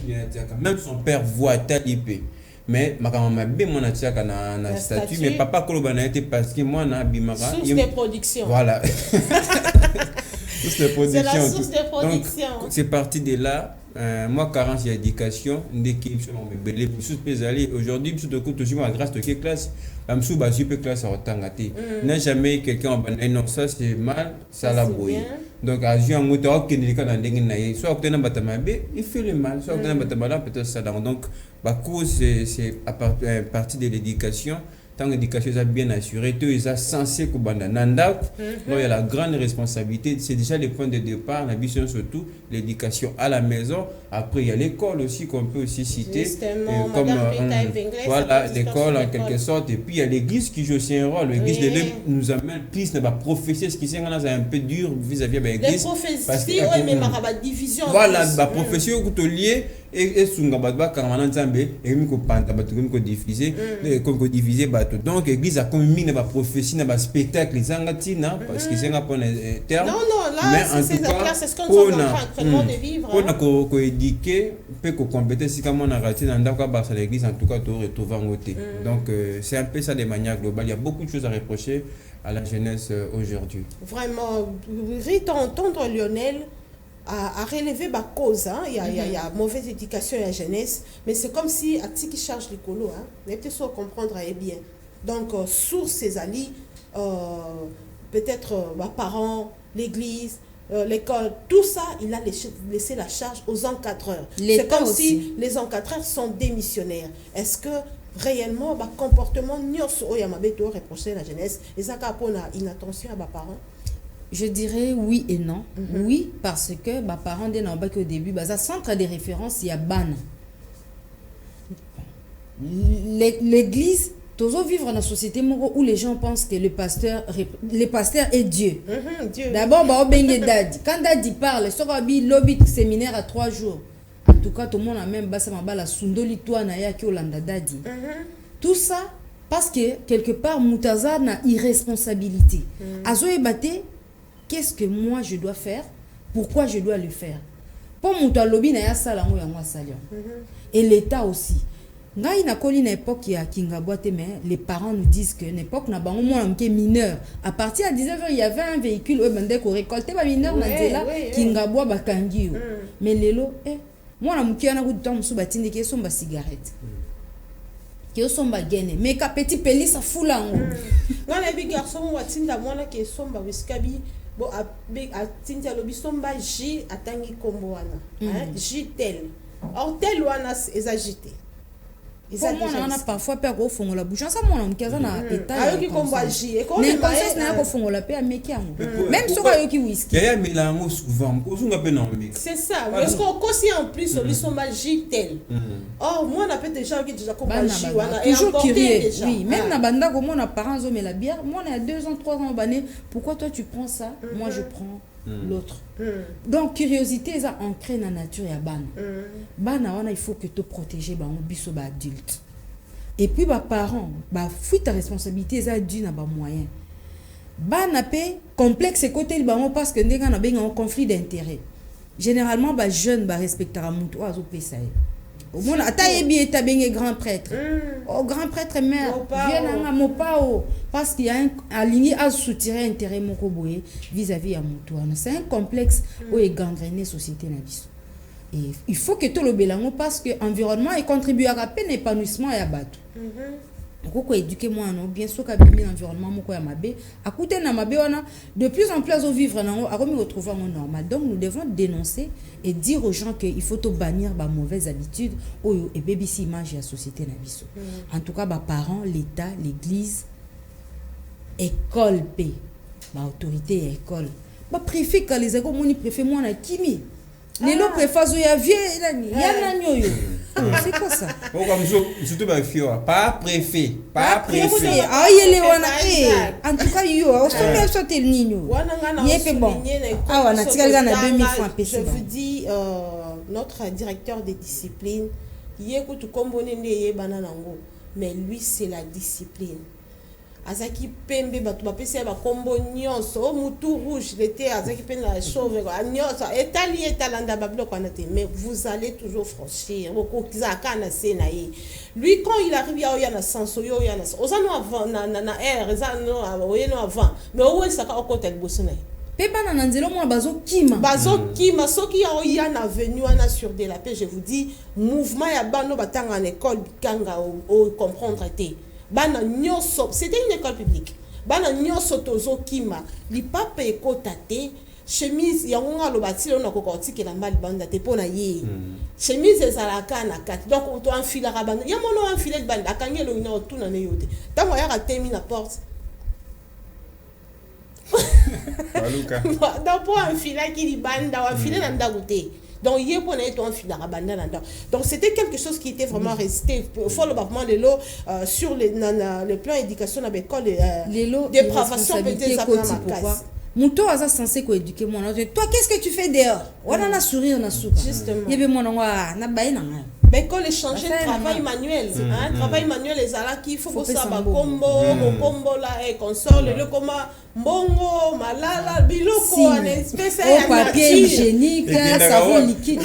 même son père voit tel IP mais ma maman m'a bien mon atiaka na statut mais papa koloba na été parce que moi na bimara source de production voilà source de production c'est la source de production donc c'est parti de là. Moi carence d'éducation d'équipe sur mon bébé sous pésalé aujourd'hui sous de côté toujours grâce de quelle classe am sous bas super classe en tangati n'a jamais quelqu'un en banane non ça c'est mal ça la brouille donc à jouer en moteur qui n'est pas dans des naïs soit obtenir batamabe il fait le mal soit obtenir batamala peut-être ça donc bah cause c'est à partir de l'éducation. Tant que l'éducation est bien assurée, tout est censé que Nanda, il y a la grande responsabilité. C'est déjà le point de départ. La vision surtout l'éducation à la maison. Après il y a l'école aussi qu'on peut aussi citer. Comme voilà l'école en quelque sorte. Et puis il y a l'église qui joue aussi un rôle. L'église nous amène plus de la prophétie. Ce qui c'est un peu dur vis-à-vis de l'église. Parce que mais ma division. Voilà la prophétie au couteau lié. Et Sungabadba Karamanan Zambé et Miko Panta Batumiko diffusé comme divisé bateau donc l'église a comme mine ba prophétie na ba spectacle zangatina parce que c'est un point terme non là c'est ce qu'on est en train de vivre on a ko éduquer peut ko compéter si comme on a raté dans d'accord ba l'église en tout cas to retrouver en côté donc c'est un peu ça de manière globale il y a beaucoup de choses à reprocher à la jeunesse aujourd'hui vraiment rite entendre Lionel à relever ma cause, il y a mauvaise éducation à la jeunesse, mais c'est comme si à qui charge le colo, mais peut-être soit comprendre bien. Donc sur ces alliés, peut-être mes parents, l'église, l'école, tout ça, il a laissé la charge aux encadreurs. C'est comme si les encadreurs sont démissionnaires. Est-ce que réellement le comportement nyos oyamabeto reprocher la jeunesse et ça pour inattention à mes parents? Je dirais oui et non. Oui, parce que mes parents, dès au début, ça centre de référence, il y a ban. L'église, toujours vivre dans une société où les gens pensent que le pasteur est Dieu. D'abord, quand Daddy parle, il y a un lobby séminaire à 3 jours. En tout cas, tout le monde a même la sundoli toi na ya ki olanda Daddy. Tout ça, parce que quelque part, Moutaza n'a irresponsabilité. Azoé Baté, qu'est-ce que moi je dois faire? Pourquoi je dois le faire? Pour Mouta lobby na ya sala ngo ya moi salion. Et l'État aussi. Ngai na koli na époque ya Kingabwa te mais les parents nous disent que l'époque na bango moi amke mineur. À partir de 19h, il y avait un véhicule où bande ko récolter ba mineur na nzela Kingabwa bakangi. Mais lelo moi na mkia na ku temps so batindi ke somba cigarette. Ke somba gene mais ka petit peli sa fulango. Ngana bi garçon watinda mwana ke somba wiskabi. Bon, à Tintia Lobisomba, J atangi kombo wana. J tel. Or tel wana est agité. Pour moi, on a parfois peur au fond la bouche. Ça, mon homme qui a un état. Alors qui combat J. Et quand on a au fond la paix à Mekiam. Même sur un qui whisky. Il y a un mélange souvent. C'est ça. Parce qu'on conscient en plus sur Lobisomba J tel. Or, moi, on a peut des gens qui déjà combat J. Toujours curieux. Oui, même na banda comme on a parents ont mis la bière. Moi, on a 2 ans, 3 ans bané. Pourquoi toi tu prends ça? Moi, je prends l'autre. Donc curiosité est ancrée dans la nature et à ban. Il faut que tu protéger on biso ba adulte. Et puis ba parents, ba fuit ta responsabilité ça dû na ba moyen. Ban apé complexe côté le parce que ndenge na benga un conflit d'intérêt. Généralement ba jeune ba respectera mutu azo pesa. Au moins ataye bien ta benga grand prêtre. Oh grand prêtre mère, viens na mopao parce qu'il y a un aligné à soutirer intérêt moko boye vis-à-vis à mutu. C'est un complexe où est gangréné société na biso. Et il faut que tout le bélango parce que l'environnement contribue à peine épanouissement et à battre. Pourquoi éduquer moi non bien sûr qu'à bien l'environnement moko ya mabe à côté na mabe on a de plus en plus au vivre na a remis retrouver en normal. Donc nous devons dénoncer et dire aux gens qu'il faut tout bannir ba mauvaises habitudes et baby si image la société na biso. En tout cas ba parents, l'état, l'église, école p, ba autorité et école. Ba préfet quand les écoles moni préfet moi na kimi. Les lots préfazou ya vieux ya nyoyo. C'est quoi ça? Oh comme surtout ba fio pas préfet. Ah yele wana en tout cas yo on se met sur tel nino. Yé bon. Ah wana tikala na 2000 francs PC. Je vous dis notre directeur des disciplines yé ko tu kombone ndé yé bananango mais lui c'est la discipline. azaki pembe bato bapesi ba kombo nyonso o mutu rouge l'été azaki pe na chauve nyonso etalanda babiloko wana te, mais vous allez toujours franchir okokiza kana sena ye. Lui quand il arrive ya na sens yo ya na ozano avant na air ezano avant mais owe saka okota liboso na ye pe bana na nzelo mona bazokima soki ya na venu wana sur de la paix. Je vous dis mouvement ya bano batanga en école bikanga o comprendre te bana nyonso, c'était une école publique, bana nyonso tozokima lipapa ekota te chemise yango nga lobati lo na kokoti la mbali banda te pona ye chemise ezalaka na kati donc on doit enfiler banda ya mono enfiler banda akangi lo ina otuna ne yote tango ya katemi na porte Waluka donc pour enfiler ki li banda wa enfiler na ndaku te. Donc, hier, on a été en fil donc, c'était quelque chose qui était vraiment resté. Il faut le bâtiment de l'eau sur le plan éducation à l'école, dépravation, peut-être, Mouto a censé éduquer mon enfant. Toi, qu'est-ce que tu fais dehors? On a souri, on a souri. Justement. Il y avait mon enfant, na baïna. Mais quand les changer de travail manuel, travail manuel, les ala qui faut que ça va combo là et console le comment bongo malala biloko en espèce au papier hygiénique, savon liquide.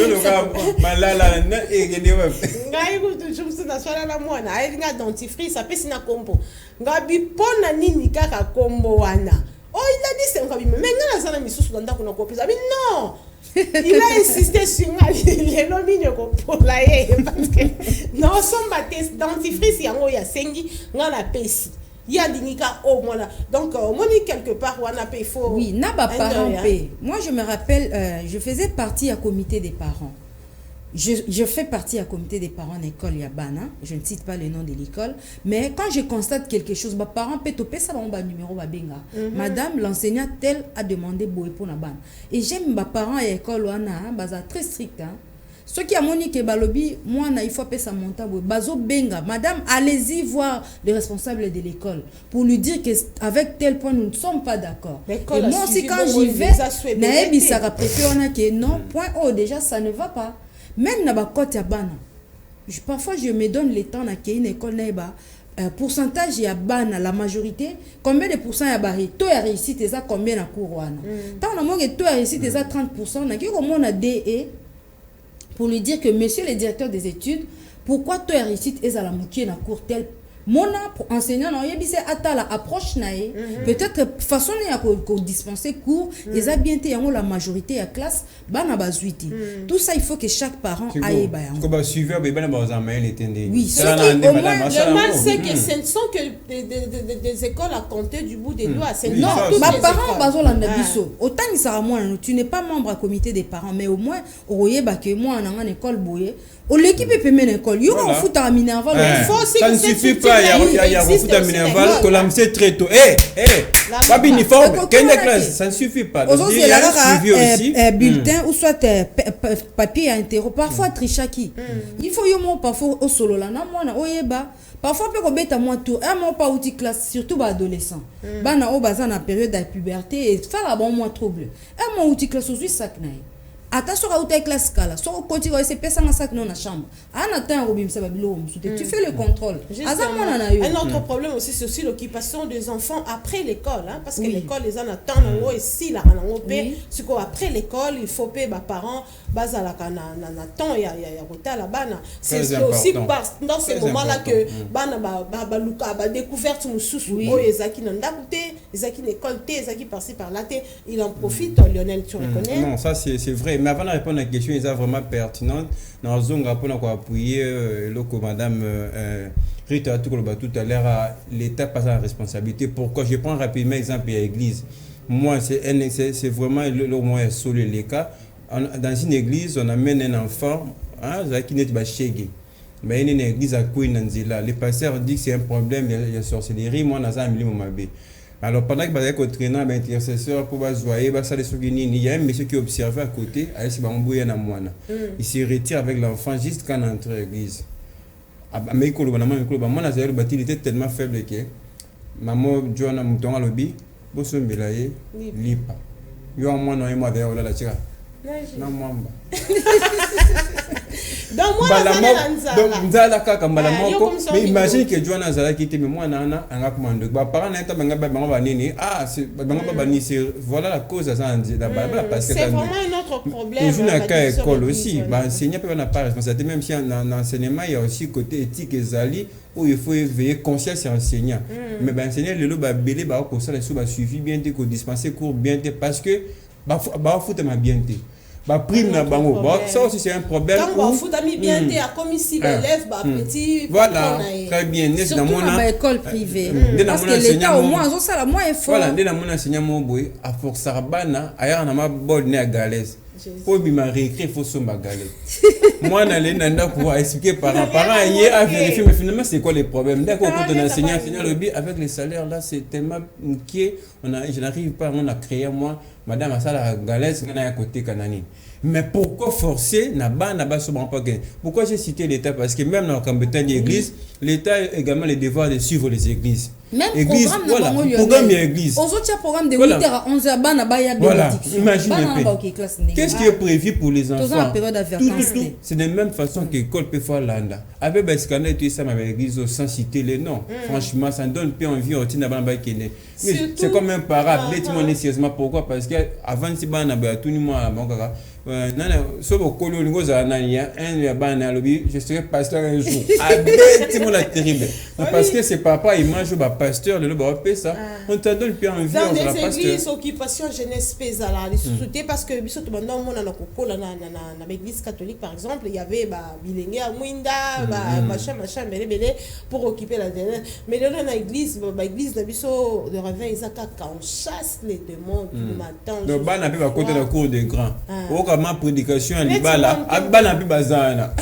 Malala na egene wa. Ngai ko toujours ça soit la moi na nga dentifrice ça peut sina combo. Ngabi pona nini kaka combo wana. Oh, il a dit c'est un mais nga na misusu ndanda kuna kopisa. Mais non. Il a insisté sur les nomines pour la parce que non, son baptiste dentifrice, il y a sengi, on a pesi. Il y a dinika au moins. Donc, on dit quelque part, on a payé faux. Oui, n'a pas parents paye. Moi, je me rappelle, je faisais partie à comité des parents. Je fais partie à comité des parents en école Yabana, je ne cite pas le nom de l'école, mais quand je constate quelque chose, mes parents peuvent topé ça dans mon numéro babenga. Madame l'enseignante telle a demandé boé pour na ban. Et j'aime mes parents à l'école wana, baza très strict hein. Ceux qui a monique balobi, moi na il faut payer sa montant bazo benga. Madame, allez-y voir le responsable de l'école pour lui dire que avec tel point nous ne sommes pas d'accord. Et moi aussi quand j'y vais, naebi ça rappelle on a que non, point oh déjà ça ne va pas. Même na ba côté ya bana parfois je me donne le temps na une école na pourcentage ya bana la majorité combien de pourcents ya bari to ya réussite eza combien na cours wana tant na mo que to ya réussite eza 30% na ki ko mona DE pour lui dire que monsieur le directeur des études pourquoi to ya réussite eza la moitié na cours tel mona pour enseignant na yebise ata la approche nae peut-être façon ya ko dispenser cours eza bien te yango la majorité ya classe bana bazuiti tout ça il faut que chaque parent aille ba yango ko ba suivre be bana ba zamael etende oui le mal c'est que ce ne sont que des écoles à compter du bout des doigts c'est non ma parents bazolanda biso autant ni sera moi tu n'es pas membre à comité des parents mais au moins oyeba que moi en école boye au l'équipe peut mener école yo on fout à Minerval il faut aussi ça ne suffit pas il y a fout à Minerval que l'âme c'est très tôt pas uniforme quelle classe ça ne suffit pas aujourd'hui il y a un bulletin ou soit papier à interro parfois trichaki il faut yo mo parfois au solo là na moi na oyeba parfois peut kobeta moi tout un mois pas outil classe surtout ba adolescent bana o baza na période de puberté et faire la bon moi trouble un mois outil classe aujourd'hui sac na attention à outil classe kala so continue c'est pesa na sac non na chambre en attend robimsa babilo tu fais le contrôle un autre problème aussi c'est aussi l'occupation des enfants après l'école hein, parce que l'école les en attendent en haut ici là en haut c'est quoi après l'école il faut payer parents basa la na temps ya rota la bana c'est aussi dans ces moments là que bana ba luka ba découverte mususu o ezaki na ndakute ezaki na école te ezaki par-ci par-là il en profite Lionel tu reconnais non ça c'est vrai mais avant de répondre à la question est vraiment pertinente dans zonga pour appuyer le madame Rita tout à l'heure l'état passe à la responsabilité pourquoi je prends rapidement exemple à l'église moi c'est vraiment le moins sur les cas dans une église on amène un enfant qui n'est pas chégué mais une église à Kouinanzila les pasteurs disent que c'est un problème il y a sorcellerie moi dans un milieu mabé alors pendant que bazak au traînant intercesseur pour bazoyer ça les souvenirs il y a un monsieur qui observait à côté allez c'est bambouya na mwana il se retire avec l'enfant juste quand entre l'église mais il était tellement faible que maman Joanna Moutonga lobi boso mbelaye lipa yo mwana et moi d'ailleurs la tira non mwamba Donc moi nzala kaka mbala moko mais imagine que Joana Zala qui était mais moi nana anga commande ba parents n'étant banga banga ba nini c'est banga ba ni c'est voilà la cause à ça parce que c'est vraiment un autre problème. Je n'ai qu'à école aussi ba enseignant peut n'a pas responsabilité même si en enseignement il y a aussi côté éthique et zali où il faut veiller conscience et enseignant mais ba enseignant le ba belé ba ko ça les sous ba suivi bien te ko dispenser cours bien te parce que ba foot ma bien te ba prime na bango ça aussi c'est un problème quand ba foot ami bien te a comme ici l'élève ba petit voilà très bien n'est dans mon école privée parce que l'état au moins ça la moins effort voilà dès la mon enseignant mon boy à force bana aya na ma bol ne à galaise faut bien réécrire faut somba galaise moi n'allez nanda pour expliquer parents hier à vérifier mais finalement c'est quoi les problèmes d'accord quand on enseignant le but avec les salaires là c'est tellement inquiet je n'arrive pas on a créé moi madame Asala Galaise on a à côté canani mais pourquoi forcer n'a pas pourquoi j'ai cité l'État parce que même dans le campement d'église l'État a également le devoir de suivre les églises même église voilà programme d'église aux autres programme de 8h à 11h bana baya bénédiction imaginez qu'est-ce qui est prévu pour les enfants tout c'est de la même façon que l'école peut faire l'anda avec des scandales tout ça avec l'église sans citer les noms franchement ça donne peu envie au tina bana kene c'est comme un parent bêtement nécessairement pourquoi parce que avant si bana ba tout ni moi bangaka nana sobo kolo ngo za nani ya un bana lobi je serai pasteur un jour bêtement la terrible parce que c'est papa il mange ba pasteur le ba paix ça on te donne peu envie dans les églises occupation jeunesse pesala les sous-soutés parce que biso to banda mona na kokola na l'église catholique par exemple il y avait ba bilenge ya mwinda ba machin belé pour occuper la dernière mais dans l'église ba église na biso de réveil ça quand on chasse les démons du matin donc bana pe ba côté la cour des grands ma prédication à Libala abana pi bazana.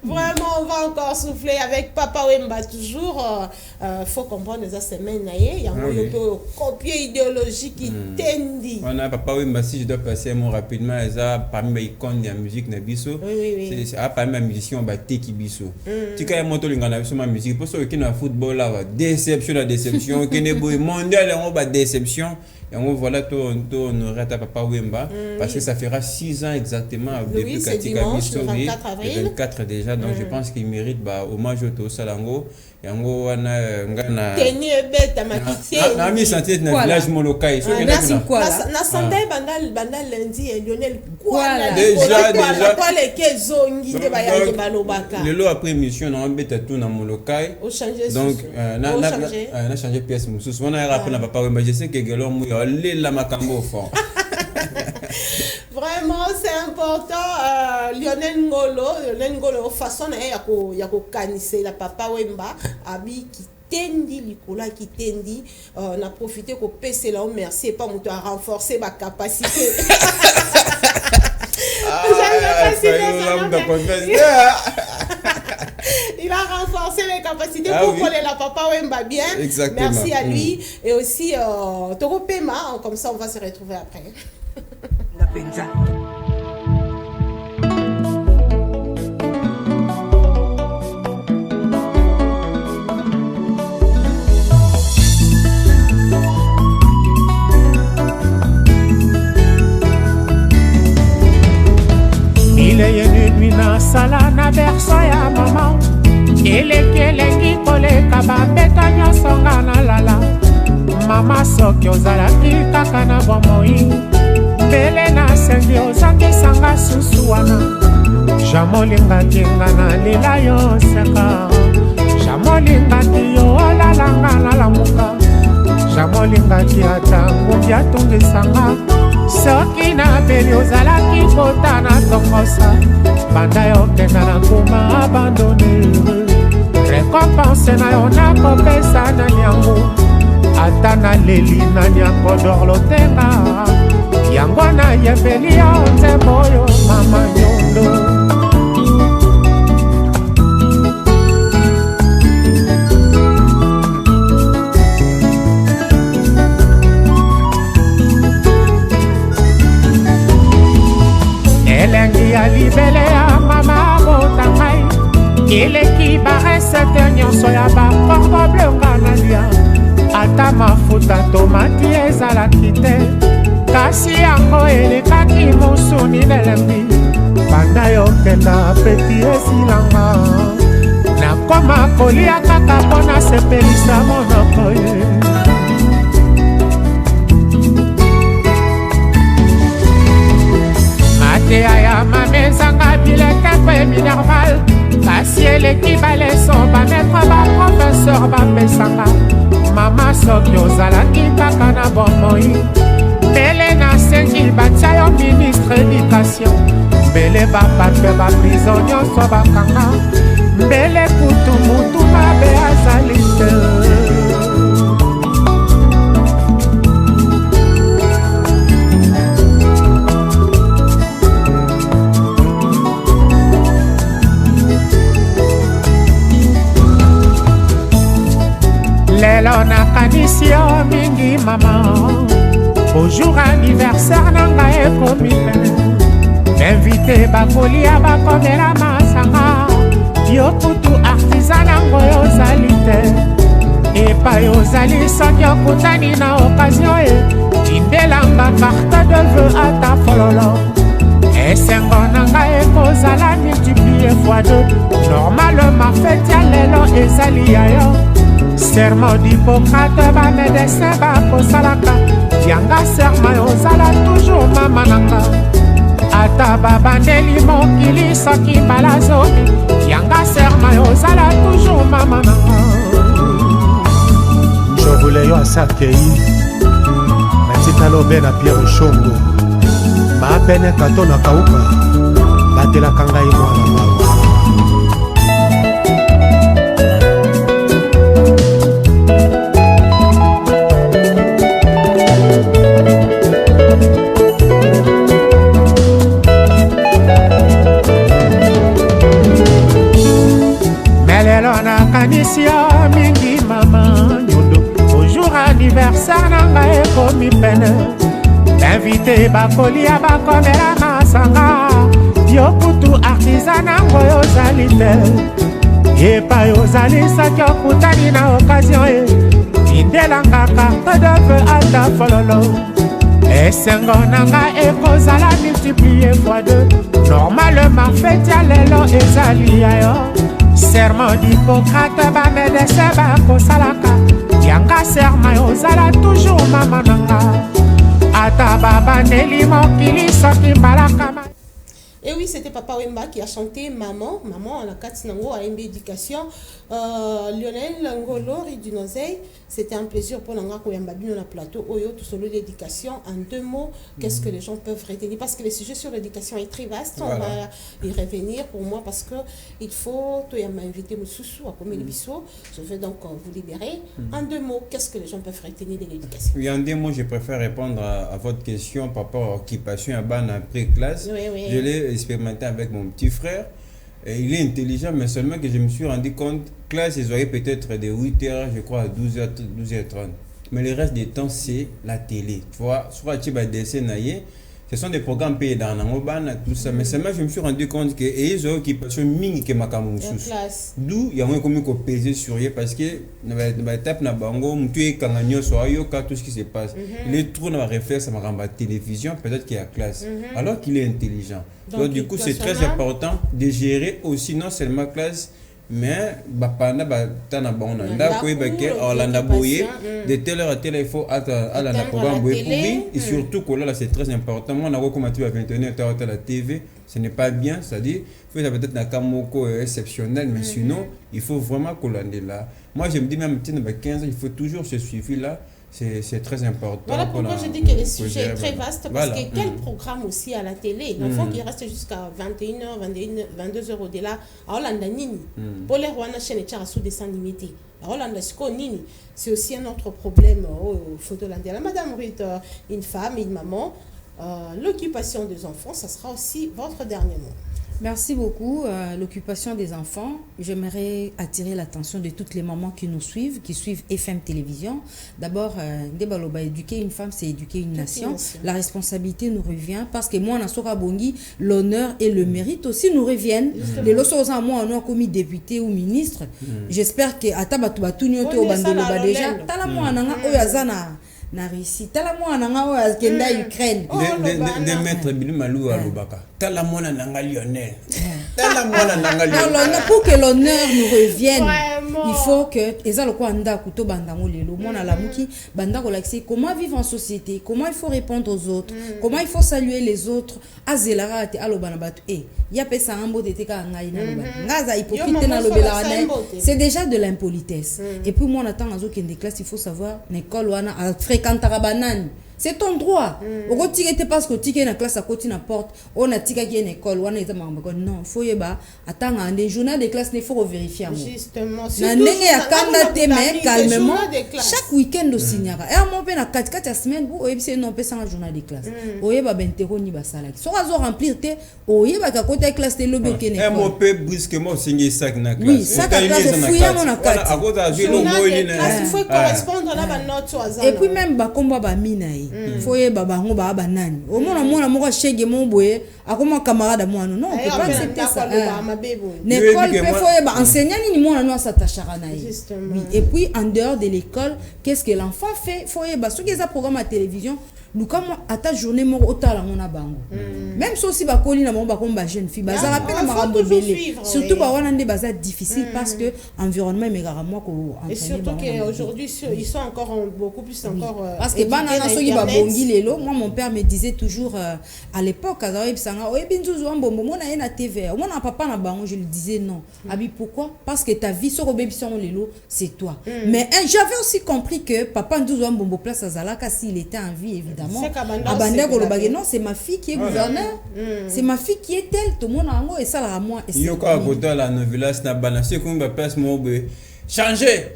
Vraiment, on va encore souffler avec Papa Wemba toujours. Faut comprendre les semaines il y a un peu copier idéologie qui tendi. On a Papa Wemba si je dois passer un mot rapidement ça parmi les icônes de la musique na biso. C'est parmi la musicien ba teki biso. Tu quand moto lingana biso ma musique pour ceux qui na football là déception qui ne boy mondial on ba déception. Et on voilà tout on aurait à Papa Wemba parce que ça fera 6 ans exactement depuis Katika Biso le 24 déjà donc je pense qu'il mérite hommage au Salango et on wana ngana tenir bête makité na mi santé na village molokai so na Sunday bandal lundi Lionel quoi déjà quoi les kezongi de bayaje balobaka le lot après mission na bête tout na molokai donc na changer pièce mususu on a rappelé na Papa Wemba je sais que Gelon la makambo fort. Vraiment c'est important Lionel Ngolo façon ya ko kanise la Papa Wemba abi qui tendi likola qui tendi on a profité ko pc là merci pas muto a renforcer ma capacité. Il a renforcé les capacités pour coller la Papa Wemba bien. Exactement. Merci à lui. Et aussi, Toro Pema, comme ça on va se retrouver après. La Penza. Il est une nuit na sala na berso ya maman elekelengi koleka babeta nyonso nga na lala mama soki ozalaki kaka na bomoi mbele nasengi ozangisanga susu wana jamolingaki nga na lela yo seka jamolingaki yo olalanga na lamuka jamolingaki ata ngumbi atungisanga soki na beli ozalaki kota na tongosa banda yokenda na nguma abandone récompense na yo nakopesa na nyango ata na leli na nyango dorlotenga yango na yembeli ya nzembo oyo mama nyondo. Elengi ya libele ya mama botangai eleki baresete nyonso ya bakorbo blonga na lia ata mafuta tomati ezalaki te kasi yango elekaki mosuni lelembi feti esilanga nakoma kolia kaka mpona sepelisa monoko ye mateya ya mamezanga bileke mpe minerval kasi eleki baleso bametre baprofesseur bapesanga mama soki ozalaki kaka na bomoi mbele nasengi batia yo ministre éducation mbele bapape baprizo nyonso bakanga mbele kutu mutu mabe azali te lelo nakanisi yo mingi mama au jour anniversaire nanga ekomi pene invité bakolia bakomela masanga yo kutu artisan nango yozali te epai ozali soki okutani na occasion e tindelanga carte de vœu ata fololo esengo nanga ekozala multiplie fois 2 normalement fete ya lelo ezali ya yo serment d'Hippocrate bamedecin bakosalaka yanga serment ozala toujours mama nanga ata babandeli mokili soki mbala zomi yanga serment ozala toujours mama nanga njovule yo asakei natika lobe na Pierre Shongo mapene kato na kauka batelaka ngai mwana mawa nakanisi yo mingi mama nyondo au jour anniversaire nanga ekomi pene invité bakolia bakomela masanga yo kutu artisan nango yozali te epai ozali soki okutani na occasion e tindelanga carte de vœu ata fololo esengo nanga ekozala multiplie fois 2 normalement fete ya lelo ezali ya yo serment d'Hippocrate bamedecin bakosalaka yanga serment ozala toujours mama nanga ata babandeli mokili soki mbalaka. Et oui, c'était Papa Wemba qui a chanté Maman. Maman, on a Katsinango à MB Éducation. Lionel Ngolo, Ridunozei, c'était un plaisir pour Nanga Koyamba Bino na plateau. Oyo, tout solo l'éducation. En 2 mots, qu'est-ce que les gens peuvent retenir? Parce que le sujet sur l'éducation est très vaste. Voilà. On va y revenir pour moi parce que il faut. Toi, il m'a invité Moussoussou à Komé Bisso. Je vais donc vous libérer. En 2 mots, qu'est-ce que les gens peuvent retenir de l'éducation? Oui, en 2 mots, je préfère répondre à votre question par rapport à l'occupation à ban après-classe. Oui, oui. Je l'ai expérimenté avec mon petit frère. Et il est intelligent, mais seulement que je me suis rendu compte, classe, ils auraient peut-être de 8h, je crois, à 12h30. Mais le reste du temps, c'est la télé. Tu vois, soit tu vas dessiner, ce sont des programmes payés dans la tout ça. Mais seulement, je me suis rendu compte que ils ont occupation mini que ma camouflage. D'où il y a un comme peser sur eux parce que dans l'étape na bango, tu es kanganyo soit yo tout ce qui se passe. Il est trop dans la réflexe à ma télévision, peut-être qu'il y a classe. Alors qu'il est intelligent. Donc du coup, c'est très important de gérer aussi non seulement classe, mais bapana batana bon anda ko ibake Orlando boye de telle heure à telle il faut attendre la programme boye pourri et surtout que là c'est très important. Moi na ko comme tu à 21h à la TV, ce n'est pas bien, c'est-à-dire faut peut-être na kamoko exceptionnel mais sinon il faut vraiment qu'on là. Moi je me dis même 15 il faut toujours ce suivi là. C'est très important. Voilà pourquoi je dis que le sujet est très vaste parce que quel programme aussi à la télé, l'enfant qui reste jusqu'à 21h, 22h au-delà, à Hollanda Nini, pour les Rwanda chaîne et sous dessin limité. À Hollanda Sko Nini, c'est aussi un autre problème au Photolandais. Madame Ruth, une femme, une maman, l'occupation des enfants, ça sera aussi votre dernier mot. Merci beaucoup. L'occupation des enfants, j'aimerais attirer l'attention de toutes les mamans qui nous suivent, qui suivent FM Télévision. D'abord, éduquer une femme, c'est éduquer une nation. La responsabilité nous revient parce que moi, Nassora Bongi, l'honneur et le mérite aussi nous reviennent. Les losos à moi, on a commis député ou ministre. J'espère que Atabatoubatunyo te obandelo déjà. Tala moi nanga oyazana. na Russie tala mwana nga oyo akenda Ukraine de maître Bilimalou à Lubaka tala mwana nanga Lionel tala mwana nanga Lionel pour que l'honneur nous revienne il faut que ezalo ko anda kuto bandango lelo mwana lamuki bandako l'accès comment vivre en société, comment il faut répondre aux autres, comment il faut saluer les autres azelara te aloba na bato ya pesa ambo de teka ngai na loba ngaza hypocrite na lobela c'est déjà de l'impolitesse et puis moi on attend azo kende classe il faut savoir l'école wana a fréquentera banane. C'est ton droit. Au quotidien, tu passes au ticket dans la classe à côté de la porte. On a ticket qui est une école. On a été non, faut y aller. Attends, des journaux de classe, il faut vérifier. Justement. Calmement. Chaque week-end au signara. Et à mon père, à 4 semaines, vous avez non, pas un journal de classe. Vous avez ben terreau ni basala. Soit à remplir tes. Vous avez à côté de classe de lobby qui est. Un mon père brusquement signé sac na classe. Oui, sac à classe. Fouiller mon account. À côté de il faut correspondre à la note. Et puis même ba combat ba mina. Foye baba ngo ba banani au mona moko chege mon boye akoma camarade moi non on peut pas accepter ça l'école peut foye ba enseignant ni mona no s'attachera na oui et puis en dehors de l'école qu'est-ce que l'enfant fait foye ba ce qui est un programme à télévision nous comme à ta journée mon otala mona bango même si aussi ba koli na mon ba comme ba jeune fille ba za rappelle marambo belé surtout ba wana ndé baza difficile parce que environnement megara moi ko et surtout qu'aujourd'hui ils sont encore beaucoup plus encore parce que banana so ba bongi lelo moi mon père me disait toujours à l'époque azawe bisanga oyebinzuzu ambombo mona na TV mona papa na bango je lui disais non abi pourquoi parce que ta vie so robebisson lelo c'est toi mais j'avais aussi compris que papa nzuzu ambombo place azalaka s'il était en vie évidemment non c'est ma fille qui est gouverneur c'est ma fille qui est telle tout le monde et ça la moi et yo ka kota la village na balancier comme ba place mo changer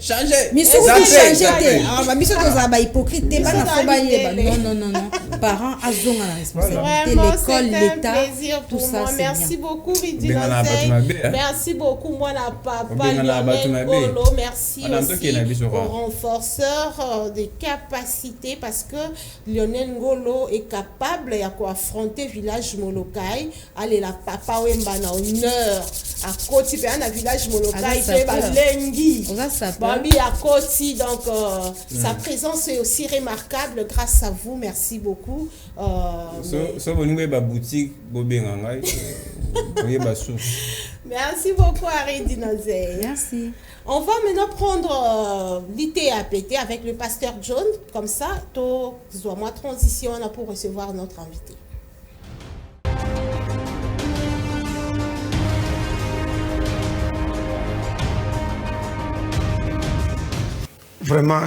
mais si vous changer ah ba biso to za ba hypocrite te ba na fo ba yeba non parents azonga la responsabilité l'école l'état tout ça c'est merci beaucoup Ridi merci beaucoup moi la papa Lionel Ngolo merci aussi au renforceur des capacités parce que Lionel Ngolo est capable ya ko affronter village Molokai aller la papa Wemba na honneur à côté pe na village Molokai pe ba lengi Bambi à Koti, donc sa présence est aussi remarquable grâce à vous, merci beaucoup. Merci beaucoup Harry Dinozé. Merci. On va maintenant prendre l'ITAPT avec le pasteur John, comme ça, moi transition pour recevoir notre invité. Vraiment,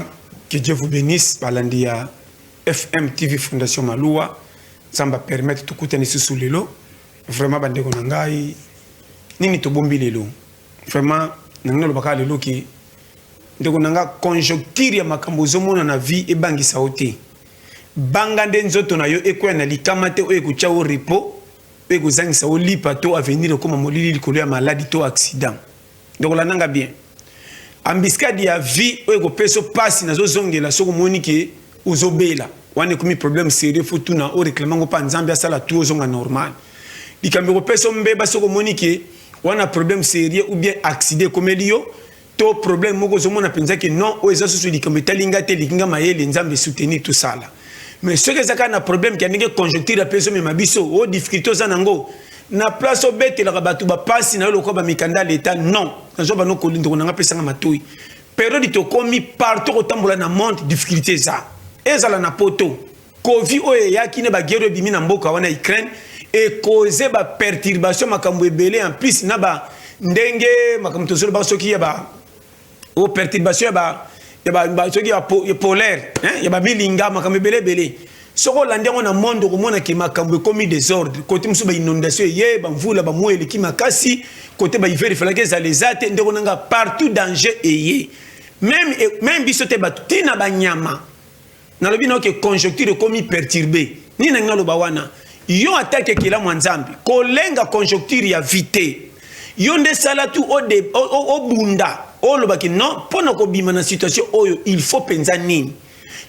que Dieu vous bénisse. Balandia FM TV Fondation Maloua. Ça va permettre de tout sous les lots. Vraiment, bandeko nangai. Nini to bombi les lots. Vraiment, nangna lo baka les lots qui. Ndeko nanga conjoncture ya makambo zomona na vie e bangi saote. Banga ndenzoto na yo ekwe na likamate o ekucha o repo. E kozangisa o lipa to avenir comme molili likolo ya maladie to accident. Donc la nanga bien. Ambiskadi ya vie oyo peso passe na zo zongela soko monike uzobela wane komi problème sérieux futuna o réclamango pa nzambe asala tout ozonga normal likambi ko peso mbeba soko monike wana problème sérieux ou bien accident comme elio to problème moko zomona penza que non o ezo susu likambi talinga te likinga mayele nzambe soutenir tout ça là mais ce que zaka na problème qui a ninge conjoncture ya peso mema biso o difficulté zanango na place obete la rabatu ba passe na loko ba mikanda l'état non nzo ba no kolindo na ngapesa matoi période to komi partout otambola na monde difficulté za ezala na poto covid oye yaki ne ba guerre bimi na mboka wana Ukraine et causer ba perturbation makambo ebele en plus na ba ndenge makambo to ba soki ya ba o perturbation ya ba soki ya polaire ya ba bilinga makambo ebele soko lande on a monde ko mona ki makambo komi désordre côté musu ba inondation ye ba mvula ba moele ki makasi côté ba hiver fallait que ça les ate ndeko nanga partout danger eye même bisote ba tina ba nyama na lobi na ke conjoncture komi perturbé ni na ngalo ba wana yo attaque kila mwanzambi ko lenga conjoncture ya vité yo nde sala tu o bunda o loba ki non pona ko bima na situation oyo il faut penza nini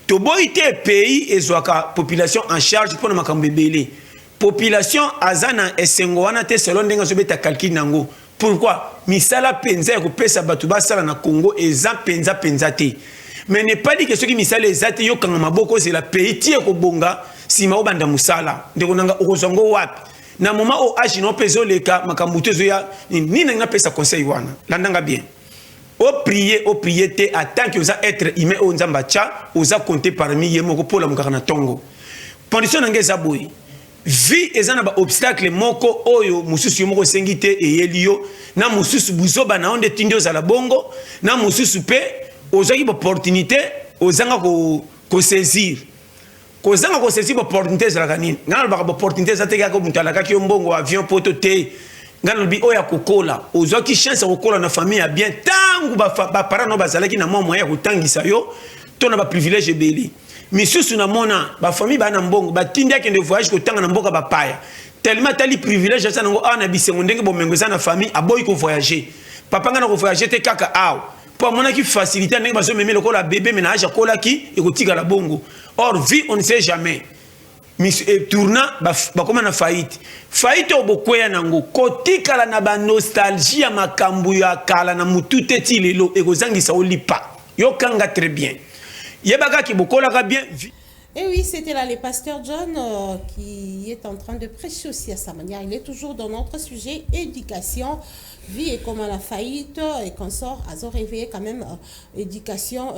to boite pays ezwaka population en charge pour makambo belé population azana esengo wana te selon ndenga zo beta calcul nango pourquoi misala penza ko pesa batu basala na Congo eza penza te mais n'est pas dit que ceux qui misala ezate yo kanga maboko c'est la pays tie ko bonga sima obanda musala ndeko nanga okozongo wapi na moment o agi no peso leka makambuto zo ya ni na pesa conseil wana landanga bien au prier te attend que osa être humain o nzamba cha osa compter parmi yemo ko pola mukana tongo condition ngeza boy vie ezana ba obstacle moko oyo mususu yo moko sengite e yelio na mususu buzoba na onde tindio za la bongo na mususu pe ozaki opportunité ozanga ko saisir kozanga ko saisir opportunité za la kanini ngana ba opportunité za te ka ko mutala ka ki mbongo avion poto te ngana bi oya kokola ozaki chance kokola na famille ya bien tangu ba parents no bazalaki na momo ya kotangisa yo to na ba privilège beli misusu na mona ba famille ba na mbongo ba tindia ke de voyage ko tanga na mboka ba paya tellement tali privilège ça nango ana bisengo ndenge bomengo za na famille aboy ko voyager papa ngana ko voyager te kaka aw pour mona ki facilité ndenge bazo meme lokola bébé ménage akola ki e ko tika la bongo or vie on ne sait jamais tournant ba comme na faillite obokwea nango kotikala na ba nostalgie ya makambu ya kala na mutute ti lelo e kozangisa olipa yo kanga très bien yebaka ki bokola ka bien. Et oui, c'était là le pasteur John qui est en train de prêcher aussi à sa manière. Il est toujours dans notre sujet éducation, vie et comment la faillite et qu'on sort, à réveiller quand même éducation.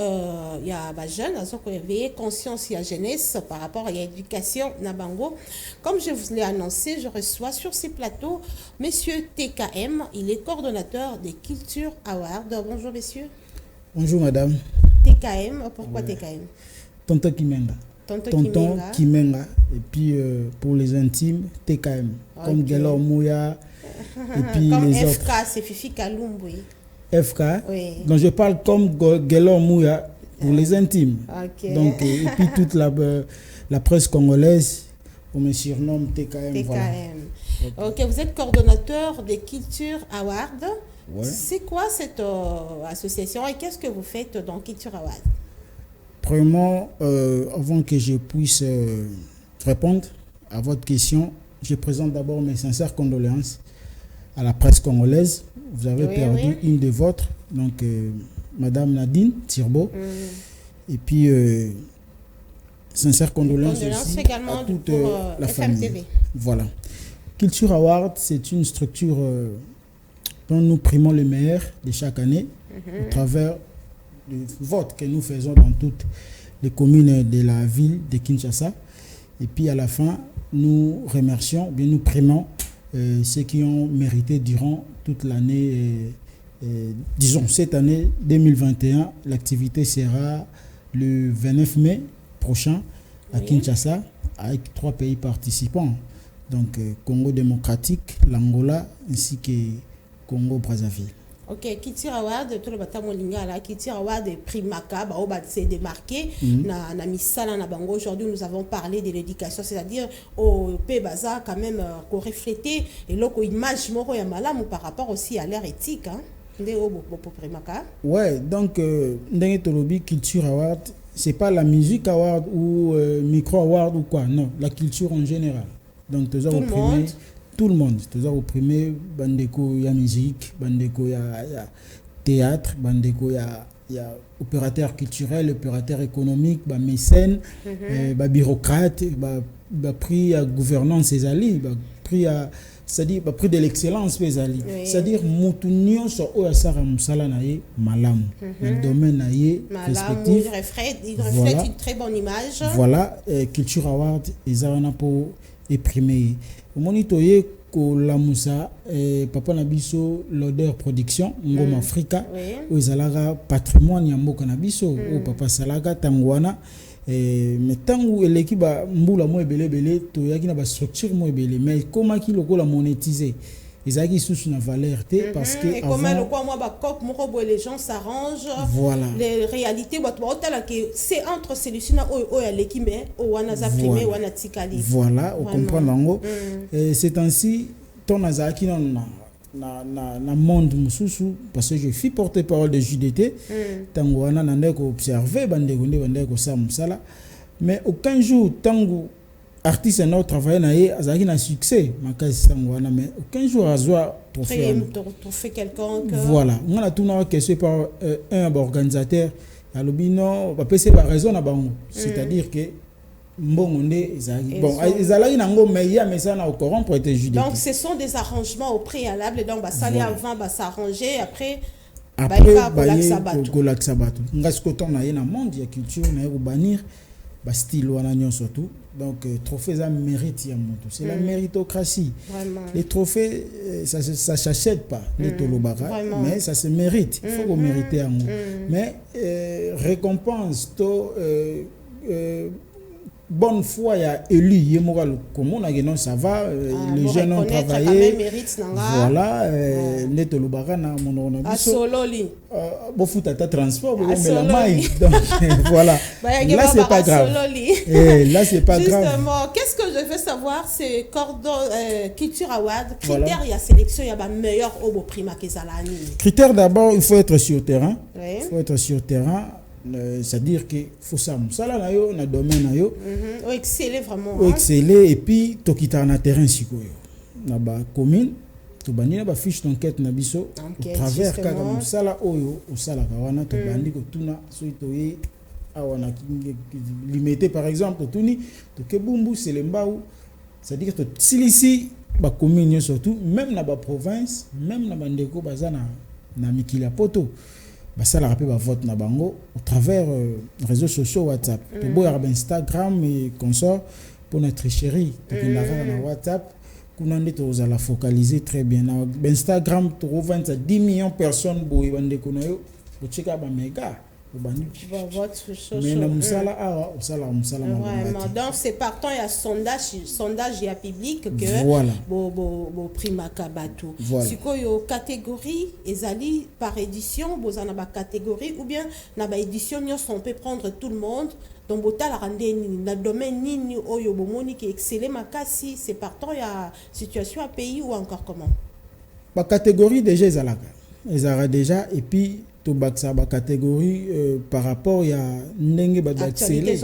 Il y a des jeunes, à réveiller conscience, il y a jeunesse par rapport à l'éducation Nabango. Comme je vous l'ai annoncé, je reçois sur ces plateaux Monsieur TKM. Il est coordonnateur des Culture Awards. Bonjour monsieur. Bonjour madame. TKM, pourquoi TKM? Tonton Kimenga. Tonton Kimenga. Et puis pour les intimes, TKM. Okay. Comme Gelor Mouya. Et puis comme les FK, autres. c'est Fifi Kalumboui. FK. Oui. Donc je parle comme Gelor Mouya pour les intimes. Okay. Donc, et puis toute la presse congolaise, on me surnomme TKM. TKM. Voilà. Ok, vous êtes coordonnateur des Culture Awards. Ouais. C'est quoi cette association et qu'est-ce que vous faites dans Culture Awards? Premièrement, avant que je puisse répondre à votre question, je présente d'abord mes sincères condoléances à la presse congolaise. Vous avez perdu une de vôtres, donc Madame Nadine Tirbo. Et puis, sincères condoléances aussi à toute la famille. Voilà. Culture Award, c'est une structure dont nous primons le meilleur de chaque année au travers du vote que nous faisons dans toutes les communes de la ville de Kinshasa. Et puis à la fin, nous remercions, bien nous primons ceux qui ont mérité durant toute l'année, disons cette année 2021. L'activité sera le 29 mai prochain à Kinshasa avec 3 pays participants. Donc Congo démocratique, l'Angola ainsi que Congo-Brazzaville. Ok, Culture Award, tout le bâtiment lingala, Culture Award Primaka, bah, on s'est démarqué. Na misala na bango. Aujourd'hui, nous avons parlé de l'éducation, c'est-à-dire au P-Baza quand même qu'on refléter et là qu'on image moro ya malamu par rapport aussi à l'ère éthique. Hein. Ouais, donc ndenge tolobi Culture Award, c'est pas la musique award ou micro award ou quoi, non, la culture en général. Donc tout le monde. Tout le monde, c'est-à-dire au premier, bandeko ya musique, bandeko ya théâtre, bandeko ya opérateur culturel, opérateur économique, ba mécène, ba bureaucrate, ba prix à gouvernance ses alliés, ba prix à, c'est-à-dire ba prix de l'excellence ses alliés. C'est-à-dire mutunio so o ya sara musala na ye malamu. Le domaine na ye respectif. Il reflète une très bonne image. Voilà, Culture Award ezana pour éprimer. Monitoyer ko la musa papa na biso l'odeur production ngoma Afrika o ezalaga patrimoine ya mboka na biso o papa salaga tangwana mais tangu eleki ba mbula mo ebele to yaki na ba structure mo ebele mais comment ki lokola monétiser ezaki sous na valeur te parce que et comment le quoi moi ba cop mo ko les gens s'arrangent. Voilà, les réalités ba otala que c'est entre celui-ci na o ya leki mais o wana za primé wana tikali. Voilà, on comprend nango. C'est ainsi ton azaki na monde mususu parce que je suis porte-parole de JDT tango wana nande ko observer bande ko samsala mais aucun jour tango artiste na travailler na ye azaki na succès makasi tango wana mais aucun jour azwa trophée quelqu'un voilà on a tout na question par un organisateur alobino ba pese ba raison na bango, c'est-à-dire que mbongo nde ezali bon ezalaki nango mais ya mesana au courant pour être judiciaire. Donc ce sont des arrangements au préalable, donc ba saler avant ba s'arranger après kolakisa bato ngasi koton na ye na monde ya culture na ye kobanir ba style wana nyonso surtout. Donc trophée ça mérite ya moto, c'est la méritocratie. Vraiment. Les trophées ça s'achète pas les tolobara, mais ça se mérite, il faut qu'on mériter un mot. Mais récompense to bonne foi, il y a élu, il y a moral commun, ça va, les jeunes ont travaillé. Voilà, les tolobara na mon Sololi. Bon foot à transport, mais la maille. Donc voilà. Là c'est pas grave. Là c'est pas grave. Justement, qu'est-ce que je veux savoir, c'est Cordon Culture Award, critères il y a sélection, il y a ba meilleur obo prima kezalani. Critères d'abord, il faut être sur terrain. Il faut être sur terrain. C'est-à-dire que faut ça là na yo na domaine na yo exceller vraiment exceller et puis to kita na terrain sikoyo na ba commune to bandi na ba fiche d'enquête na biso au travers kaka musala oyo osala kawana to bandi ko tuna so itoye awana limité par exemple tuni to kebumbu c'est le mbau, c'est-à-dire to silisi ba commune surtout même na ba province même na bandeko bazana na mikila poto. Ça la rappelle vote na bango au travers réseaux sociaux WhatsApp. To boya Instagram et consort pour notre chérie. To kinara na WhatsApp kuna ndé to la focaliser très bien na Instagram to revendre 10 millions de personnes boy bande kono yo. Bo cheka ba mega. Mais na musala awa osala musala na vraiment. Donc c'est partant il y a sondage il y a public que voilà. bo prima kabato. Sikoyo catégorie ezali par édition bozana ba catégorie ou bien na ba édition nyonso on peut prendre tout le monde. Donc bota la rande ni na domaine nini oyo bomoni ki exceller makasi c'est partant il y a situation à pays ou encore comment. Ba catégorie déjà ezalaka déjà et puis baksa ba catégorie par rapport ya ndenge ba d'accélérer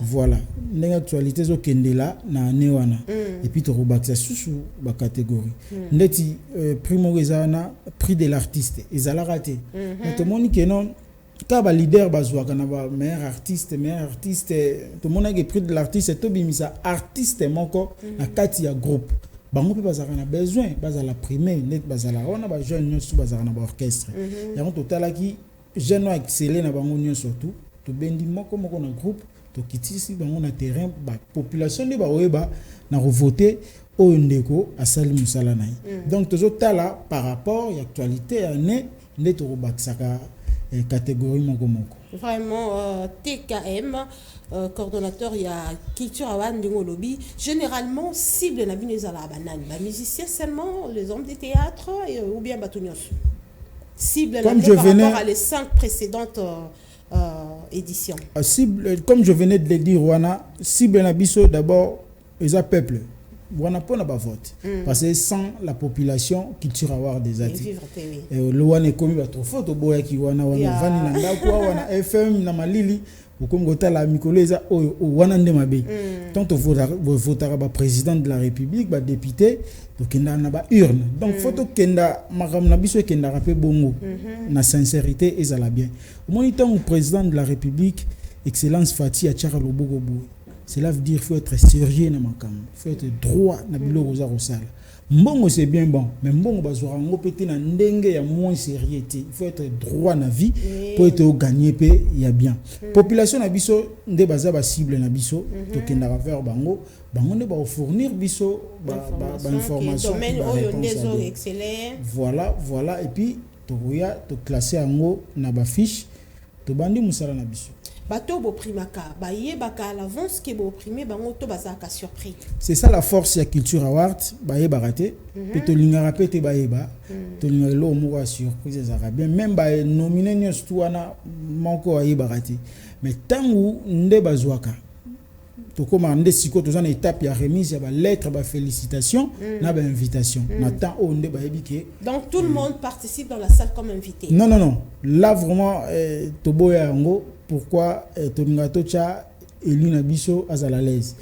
voilà ndenge actualité zo kendela na newana et puis to baksa susu ba catégorie ndeti primo rezana prix de l'artiste ezala raté mais tout monde qui non ka ba leader bazwa kana ba meilleur artiste tout monde a prix de l'artiste to bimisa artiste moko na kati ya groupe bango pe bazaka na besoin bazala primer net bazala ona ba jeune nyonso bazala na ba orchestre yango totala ki jeune exceller na bango nyonso surtout to bendi moko na groupe to kitisi bango na terrain ba population de ba oyeba na revoter oyo ndeko asali musala na donc tozo tala par rapport à actualité année net to baksaka catégorie moko vraiment TKM coordonnateur il y a culture award ndingo lobby généralement cible na bineza la banane ba musiciens seulement les hommes de théâtre ou bien batunios cible comme par rapport à les 5 précédentes éditions cible comme je venais de le dire wana cible na biso d'abord les peuple wana pona ba vote parce que sans la population culture award des ati le wana komi ba trop faute boya ki wana vani na ndako wana FM na malili ukomgota la mikoleza oyo wana nde mabe tant votera ba président de la république ba député donc kenda na ba urne donc photo kenda makam na biso kenda rapé bongo na sincérité ezala bien moniteur au président de la république excellence Fati Achara Loboko boy. Cela veut dire qu'il faut être sérieux dans makam, il faut être droit na biloko za kosala. Mbongo c'est bien bon, mais mbongo bazora ngo pété na ndenge ya moins sérieuxité. Il faut être droit na vie pour être gagner pe ya bien. Population na biso nde baza ba cible na biso to kenda ba faire bango nde ba fournir biso ba information domaine oyo ndezo excellent. Voilà et puis to classer ngo na ba fiche to bandi musala na biso. Bato bo primaka ba yebaka à l'avance que bo primé bango to bazaka surpris. C'est ça la force ya culture award ba yebaraté pe to lingara pe te ba yeba to lingara lo mo surprise za bien même ba nominé nyos tu wana moko yebaraté mais tangu nde bazwaka to commander siko to zana étape ya remise ya ba lettre ba félicitations na ba invitation na temps o nde ba yebike donc tout le monde participe dans la salle comme invité. Non là vraiment to boya ngo pourquoi Tomingato cha élu na biso azala l'aise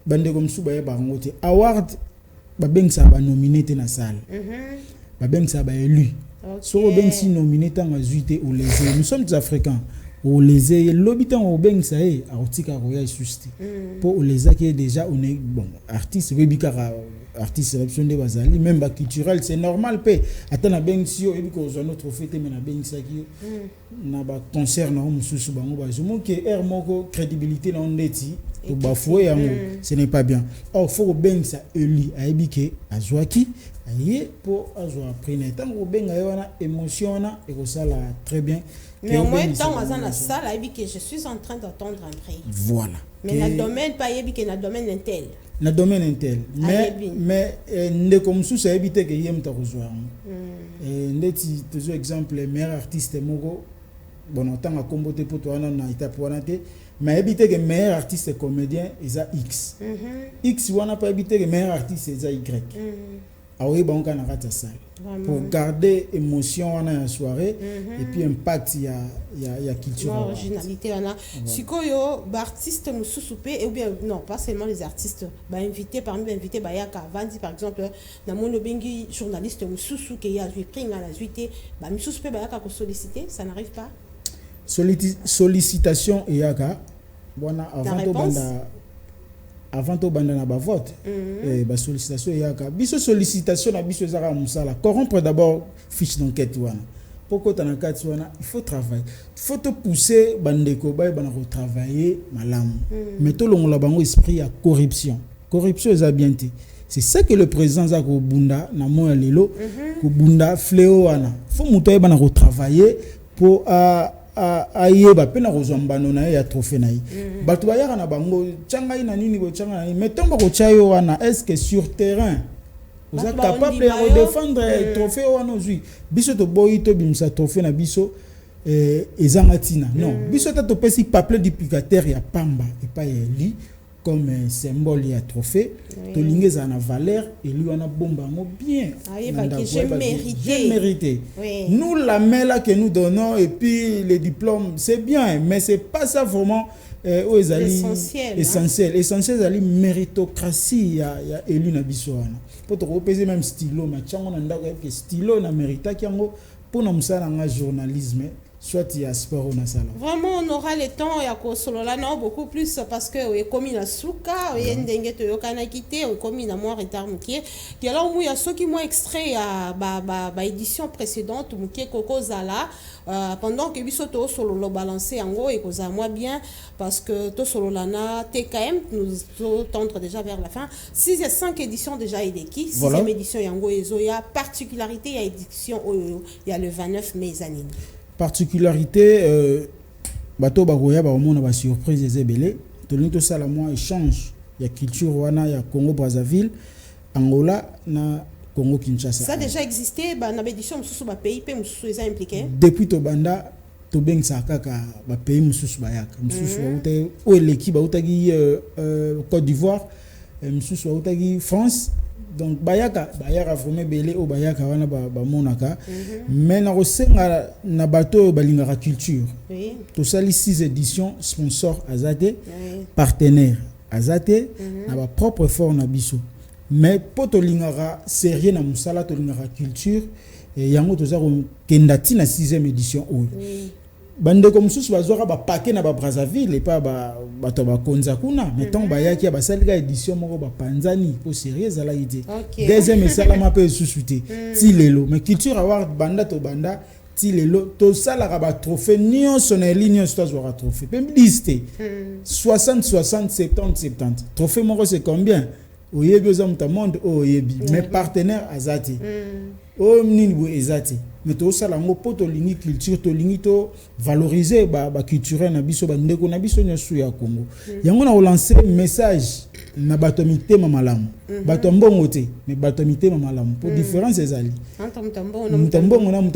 bande comme sou baye bangote award ba bengsa ba nominé te na salle ba bengsa ba élu so ba bengsi nominé ta ngazuité ou les nous sommes des africains o les l'habitant au beng ça est artika roya susti pour les qui est déjà on est bon artiste webikara artiste sélection de bazali même ba culturel c'est normal pe atana beng si o ebiko zo notre fête mais na beng ça qui na ba concert na mususu bango ba zo mo ke air moko crédibilité na ondeti to bafoué yango ce n'est pas bien or faut beng ça eli aibike azwaki aye pour azwa prendre tant o benga yona émotion na et ko ça là très bien. Mais au moins, tant dans la salle, je suis en train d'entendre un prix. Voilà. Mais dans le domaine, pas dans le domaine intel. Dans le domaine intel. Mais, ne comme sous ça, éviter que yem ta rejoint. Ndeti, toujours exemple, le meilleur artiste Mogo, bon, autant à comboter pour toi, on a été pointé, mais éviter que le meilleur artiste comédien, ils a X. X, on n'a pas évité que le meilleur artiste, ils a Y. Oui, bon, on a raté ça. Pour garder émotion en la soirée et puis impact il y a culture originalité on a sikoyo artiste mususupe ou bien non pas seulement les artistes invité parmi les invités yaka vandi par exemple na mono bengi journaliste mususu qui a joué prix na la juité mususupe yaka ko solliciter ça n'arrive pas sollicitation et yaka bona avant to banda na ba vote ba sollicitation yaka biso sollicitation na biso zara musala corrompre d'abord fiche d'enquête wana poko tanakati wana il faut travailler il faut te pousser bandeko ba bana ko travailler malamu mais to longola bango esprit ya corruption eza bien té c'est ça que le président za ko bunda na moya lelo ko bunda fléau wana faut muto bana ko travailler pour ayeba pena kozambano na ya trophée na yi bato bayaka na bango tchanga ina nini bo tchanga mais tomba ko chayo wana est-ce que sur terrain vous êtes capable de défendre trophée wana ozui biso to boyi to bimsa trophée na biso ezangatina non biso to pesi papier duplicateur ya pamba et pas li comme symbole ya trophée to lingeza na valeur et lui on a bomba mo bien j'ai mérité nous la main là que nous donnons et puis les diplômes c'est bien mais c'est pas ça vraiment essentiel ali méritocratie ya élu na biso wana pour te repéser même stylo ma chango na ndako que stylo na mérita kiango pour na musala nga journalisme soit il y a sport ou na sala. Vraiment on aura le temps ya ko solola non beaucoup plus parce que o komi na suka o yendenge to yokana kité o komi na moi retard mukie ki alors mu ya soki moi extrait ya ba édition précédente mukie koko zala pendant que biso to solo balancer yango et koza moi bien parce que to solo lana TKM nous tendre déjà vers la fin 5 éditions déjà ideki 6e édition yango ezoya particularité ya édition il y a le 29 mai anine. Particularité bato bakoya ba mona ba surprise ezebele to linto sala moi échange ya culture wana ya Congo Brazzaville Angola na Congo Kinshasa ça déjà existé ba na édition mususu ba pays pe mususu eza impliqué depuis to banda to bengsa kaka ba pays mususu bayaka mususu ba o l'équipe ba utagi Côte d'Ivoire mususu ba utagi France donc bayaka vraiment belé au bayaka wana ba monaka mais na rosenga na bato balingaka culture to sali 6 éditions sponsor azate partenaire azate na ba propre fort na biso mais poto lingaka sérieux na musala to lingaka culture et yango to za ko kendati na 6e édition o bande comme sous bazora ba paquet na ba Brazzaville et pas ba konza kuna mais tant bayaki ba salika édition moko ba panzani pour sérieux ala idée deuxième sala ma pe susute ti lelo mais culture award banda to banda ti lelo to sala ba trophée nion sonné ligne stage wa trophée même liste 60 70 trophée moko c'est combien oyebi ozamuta monde oyebi mais partenaire azati o nini bo ezati mais to sala ngo poto lingi culture to lingi to valoriser ba culture na biso ba ndeko na biso nyosu ya Congo yango na relancer message na bato mitema malamu bato mbongo te mais bato mitema malamu pour différence ezali mutambongo na mutambongo malamu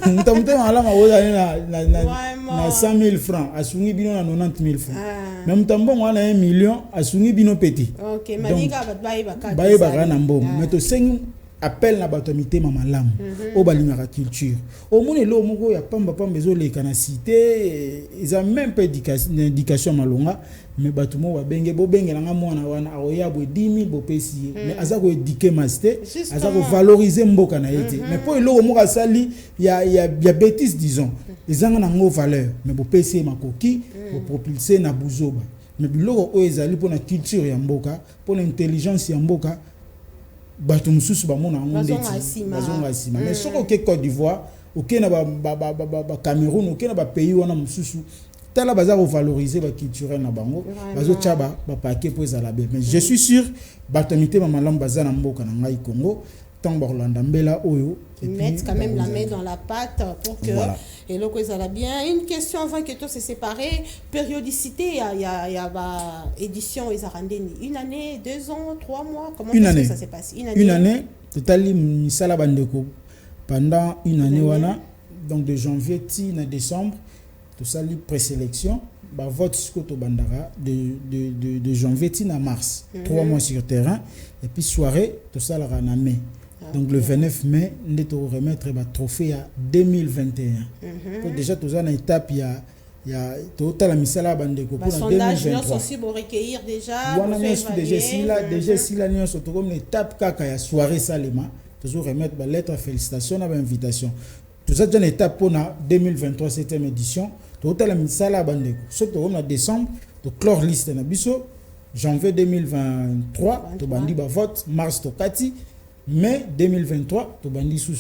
mutambongo malamu oza na 100 000 francs asungi bino na 90 000 francs mais mutambongo na 1 million asungi bino petit OK maniga bat baye bakana mbongo mais to sengi appel na bato mité mama lam o balingaka culture au monde lo moko ya pamba bezo le kana cité ils ont même pas d'éducation malonga mais bato mo babenge bo benge nga mwana wana aoya bo 10000 bo pesi mais aza ko éduquer master aza ko valoriser mboka na yete mais pour lo moko sali ya bêtise disons ils ont na ngo valeur mais bo pesi makoki bo propulser na buzoba mais biloko o ezali pour na culture ya mboka pour na intelligence ya mboka bato mususu bamona ngondeti bazonga sima mais soko ke Côte d'Ivoire oké na ba Cameroun oké na ba pays wana mususu tala baza ko valoriser ba culturel na bango bazo tchaba ba paquet pour ezala bien mais je suis sûr bato mité mama lam baza na mboka na ngai Congo tant Orlando Mbela oyo ils mettent quand même la main dans la pâte pour que et le quoi ça va bien. Une question avant que tout se sépare, périodicité il y a édition ils arrandeni 1 année, 2 ans, 3 mois, comment est-ce que ça s'est passé? Une année totali misala bandeko pendant une année wana donc de janvier à décembre tout ça li présélection ba vote jusqu'au bandara de janvier à mars 3 mois sur terrain et puis soirée tout ça la na mai. Donc le 29 mai, nous allons remettre le trophée à 2021. Donc déjà, tout ça, dans l'étape, il y a total la misala bandeko pour 2023. Aussi pour recueillir déjà. Voilà, déjà si la nuance autour comme l'étape kaka ya soirée salema, toujours remettre la lettre de félicitations à l'invitation. Tout ça dans l'étape pour 2023 7e édition. Total la misala bandeko. Surtout en décembre, to clore liste na biso, janvier 2023, to bandi ba vote, mars to kati. Mai 2023, to bandi sous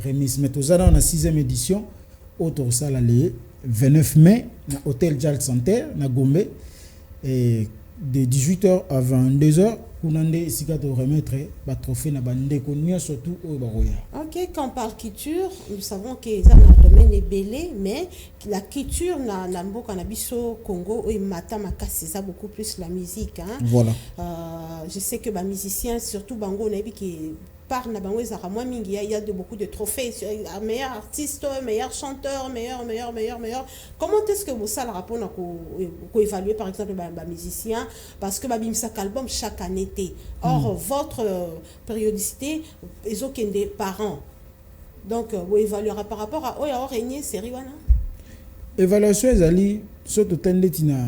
remise. Mais tout ça dans la 6e édition, autour ça le 29 mai, na hôtel Jal Center, na Gombe, et de 18h à 22h, pour nous remettre le trophée na bandeko surtout au Baroya. Ok, quand on parle culture, nous savons que ça le domaine est belé, mais la culture na mboka na biso Congo et mata makasi ça beaucoup plus la musique hein. Voilà. Je sais que les musiciens surtout bango na qui par na bango ezara moi mingi il y a beaucoup de trophées meilleur artiste, meilleur chanteur, meilleur. Comment est-ce que vous ça le rapport na ko évaluer par exemple les musiciens parce que bimisa album chaque année. Or votre périodicité ils ont des parents. Donc vous évaluera par rapport à oya régner série wana. Évaluation ezali surtout tendeti na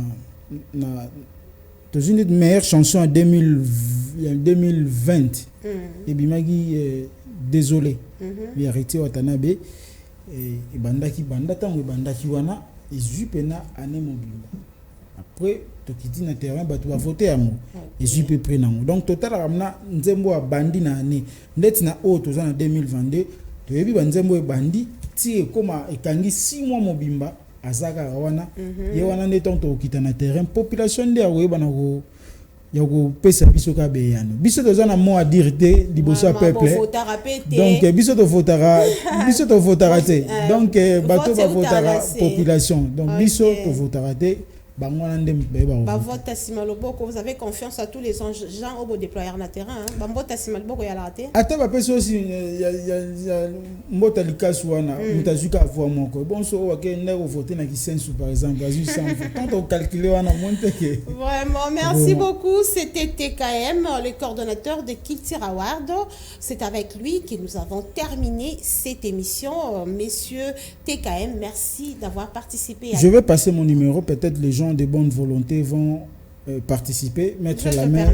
une des meilleures chansons en 2020 et bimagi désolé bi arrêté Watanabe et bandaki tango bandaki wana ezupena année mobimba après tokiti na terrain bato ba voter amo ezupe près nango donc total ramna nzembo a bandi na année ndeti na o toza na 2022 toyebi banzembo e bandi ti ekoma ekangi 6 mois mobimba azaka wana ye wana nde tonto okita na terrain population nde akoyeba na ko ya ko pesa biso ka beyano biso toza na mot à dire te liboso peuple donc biso to votara te donc bato ba votara population donc biso to votara te vote Simaloboko, vous avez confiance à tous les gens au déployeur na terrain hein. Vote Simaloboko ya la raté. Ata ba peso aussi ya mbota likasu wana mutazuka avoir moko. Bon so wa ke ndeko voter na kisensu par exemple, azu sans quand on calculer wana monte que. Vraiment, merci beaucoup. C'était TKM, le coordonnateur de Culture Award. C'est avec lui que nous avons terminé cette émission. Messieurs TKM, merci d'avoir participé. Je vais passer mon numéro, peut-être les gens de bonne volonté vont participer, mettre la main.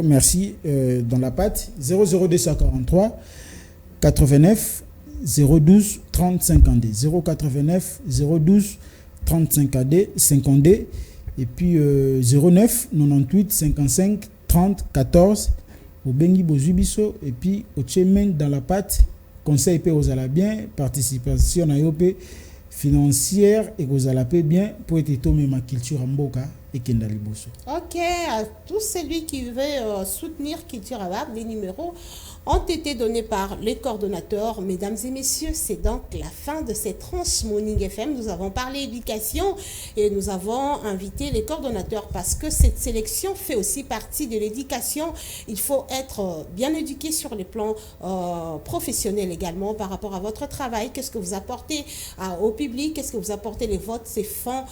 Merci dans la patte. 00243 89 012 30 52 089 012 30 52 et puis 09 98 55 30 14 au Bengi Bozubiso et puis au Tchemen dans la patte. Conseil peut aux bien participation à Yopé financière et vous allez bien pour être tombé ma culture en boka et kendali bosso. Ok, à tous celui qui veut soutenir Culture Award, les numéros ont été donnés par les coordonnateurs. Mesdames et messieurs, c'est donc la fin de cette tranche Morning FM. Nous avons parlé éducation et nous avons invité les coordonnateurs parce que cette sélection fait aussi partie de l'éducation. Il faut être bien éduqué sur les plans professionnels également par rapport à votre travail. Qu'est-ce que vous apportez au public? Qu'est-ce que vous apportez? Les votes, c'est fonds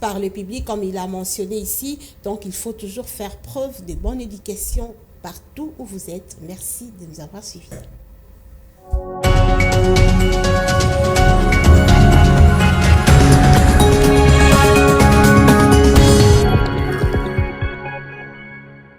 par le public, comme il a mentionné ici. Donc, il faut toujours faire preuve de bonne éducation partout où vous êtes. Merci de nous avoir suivis.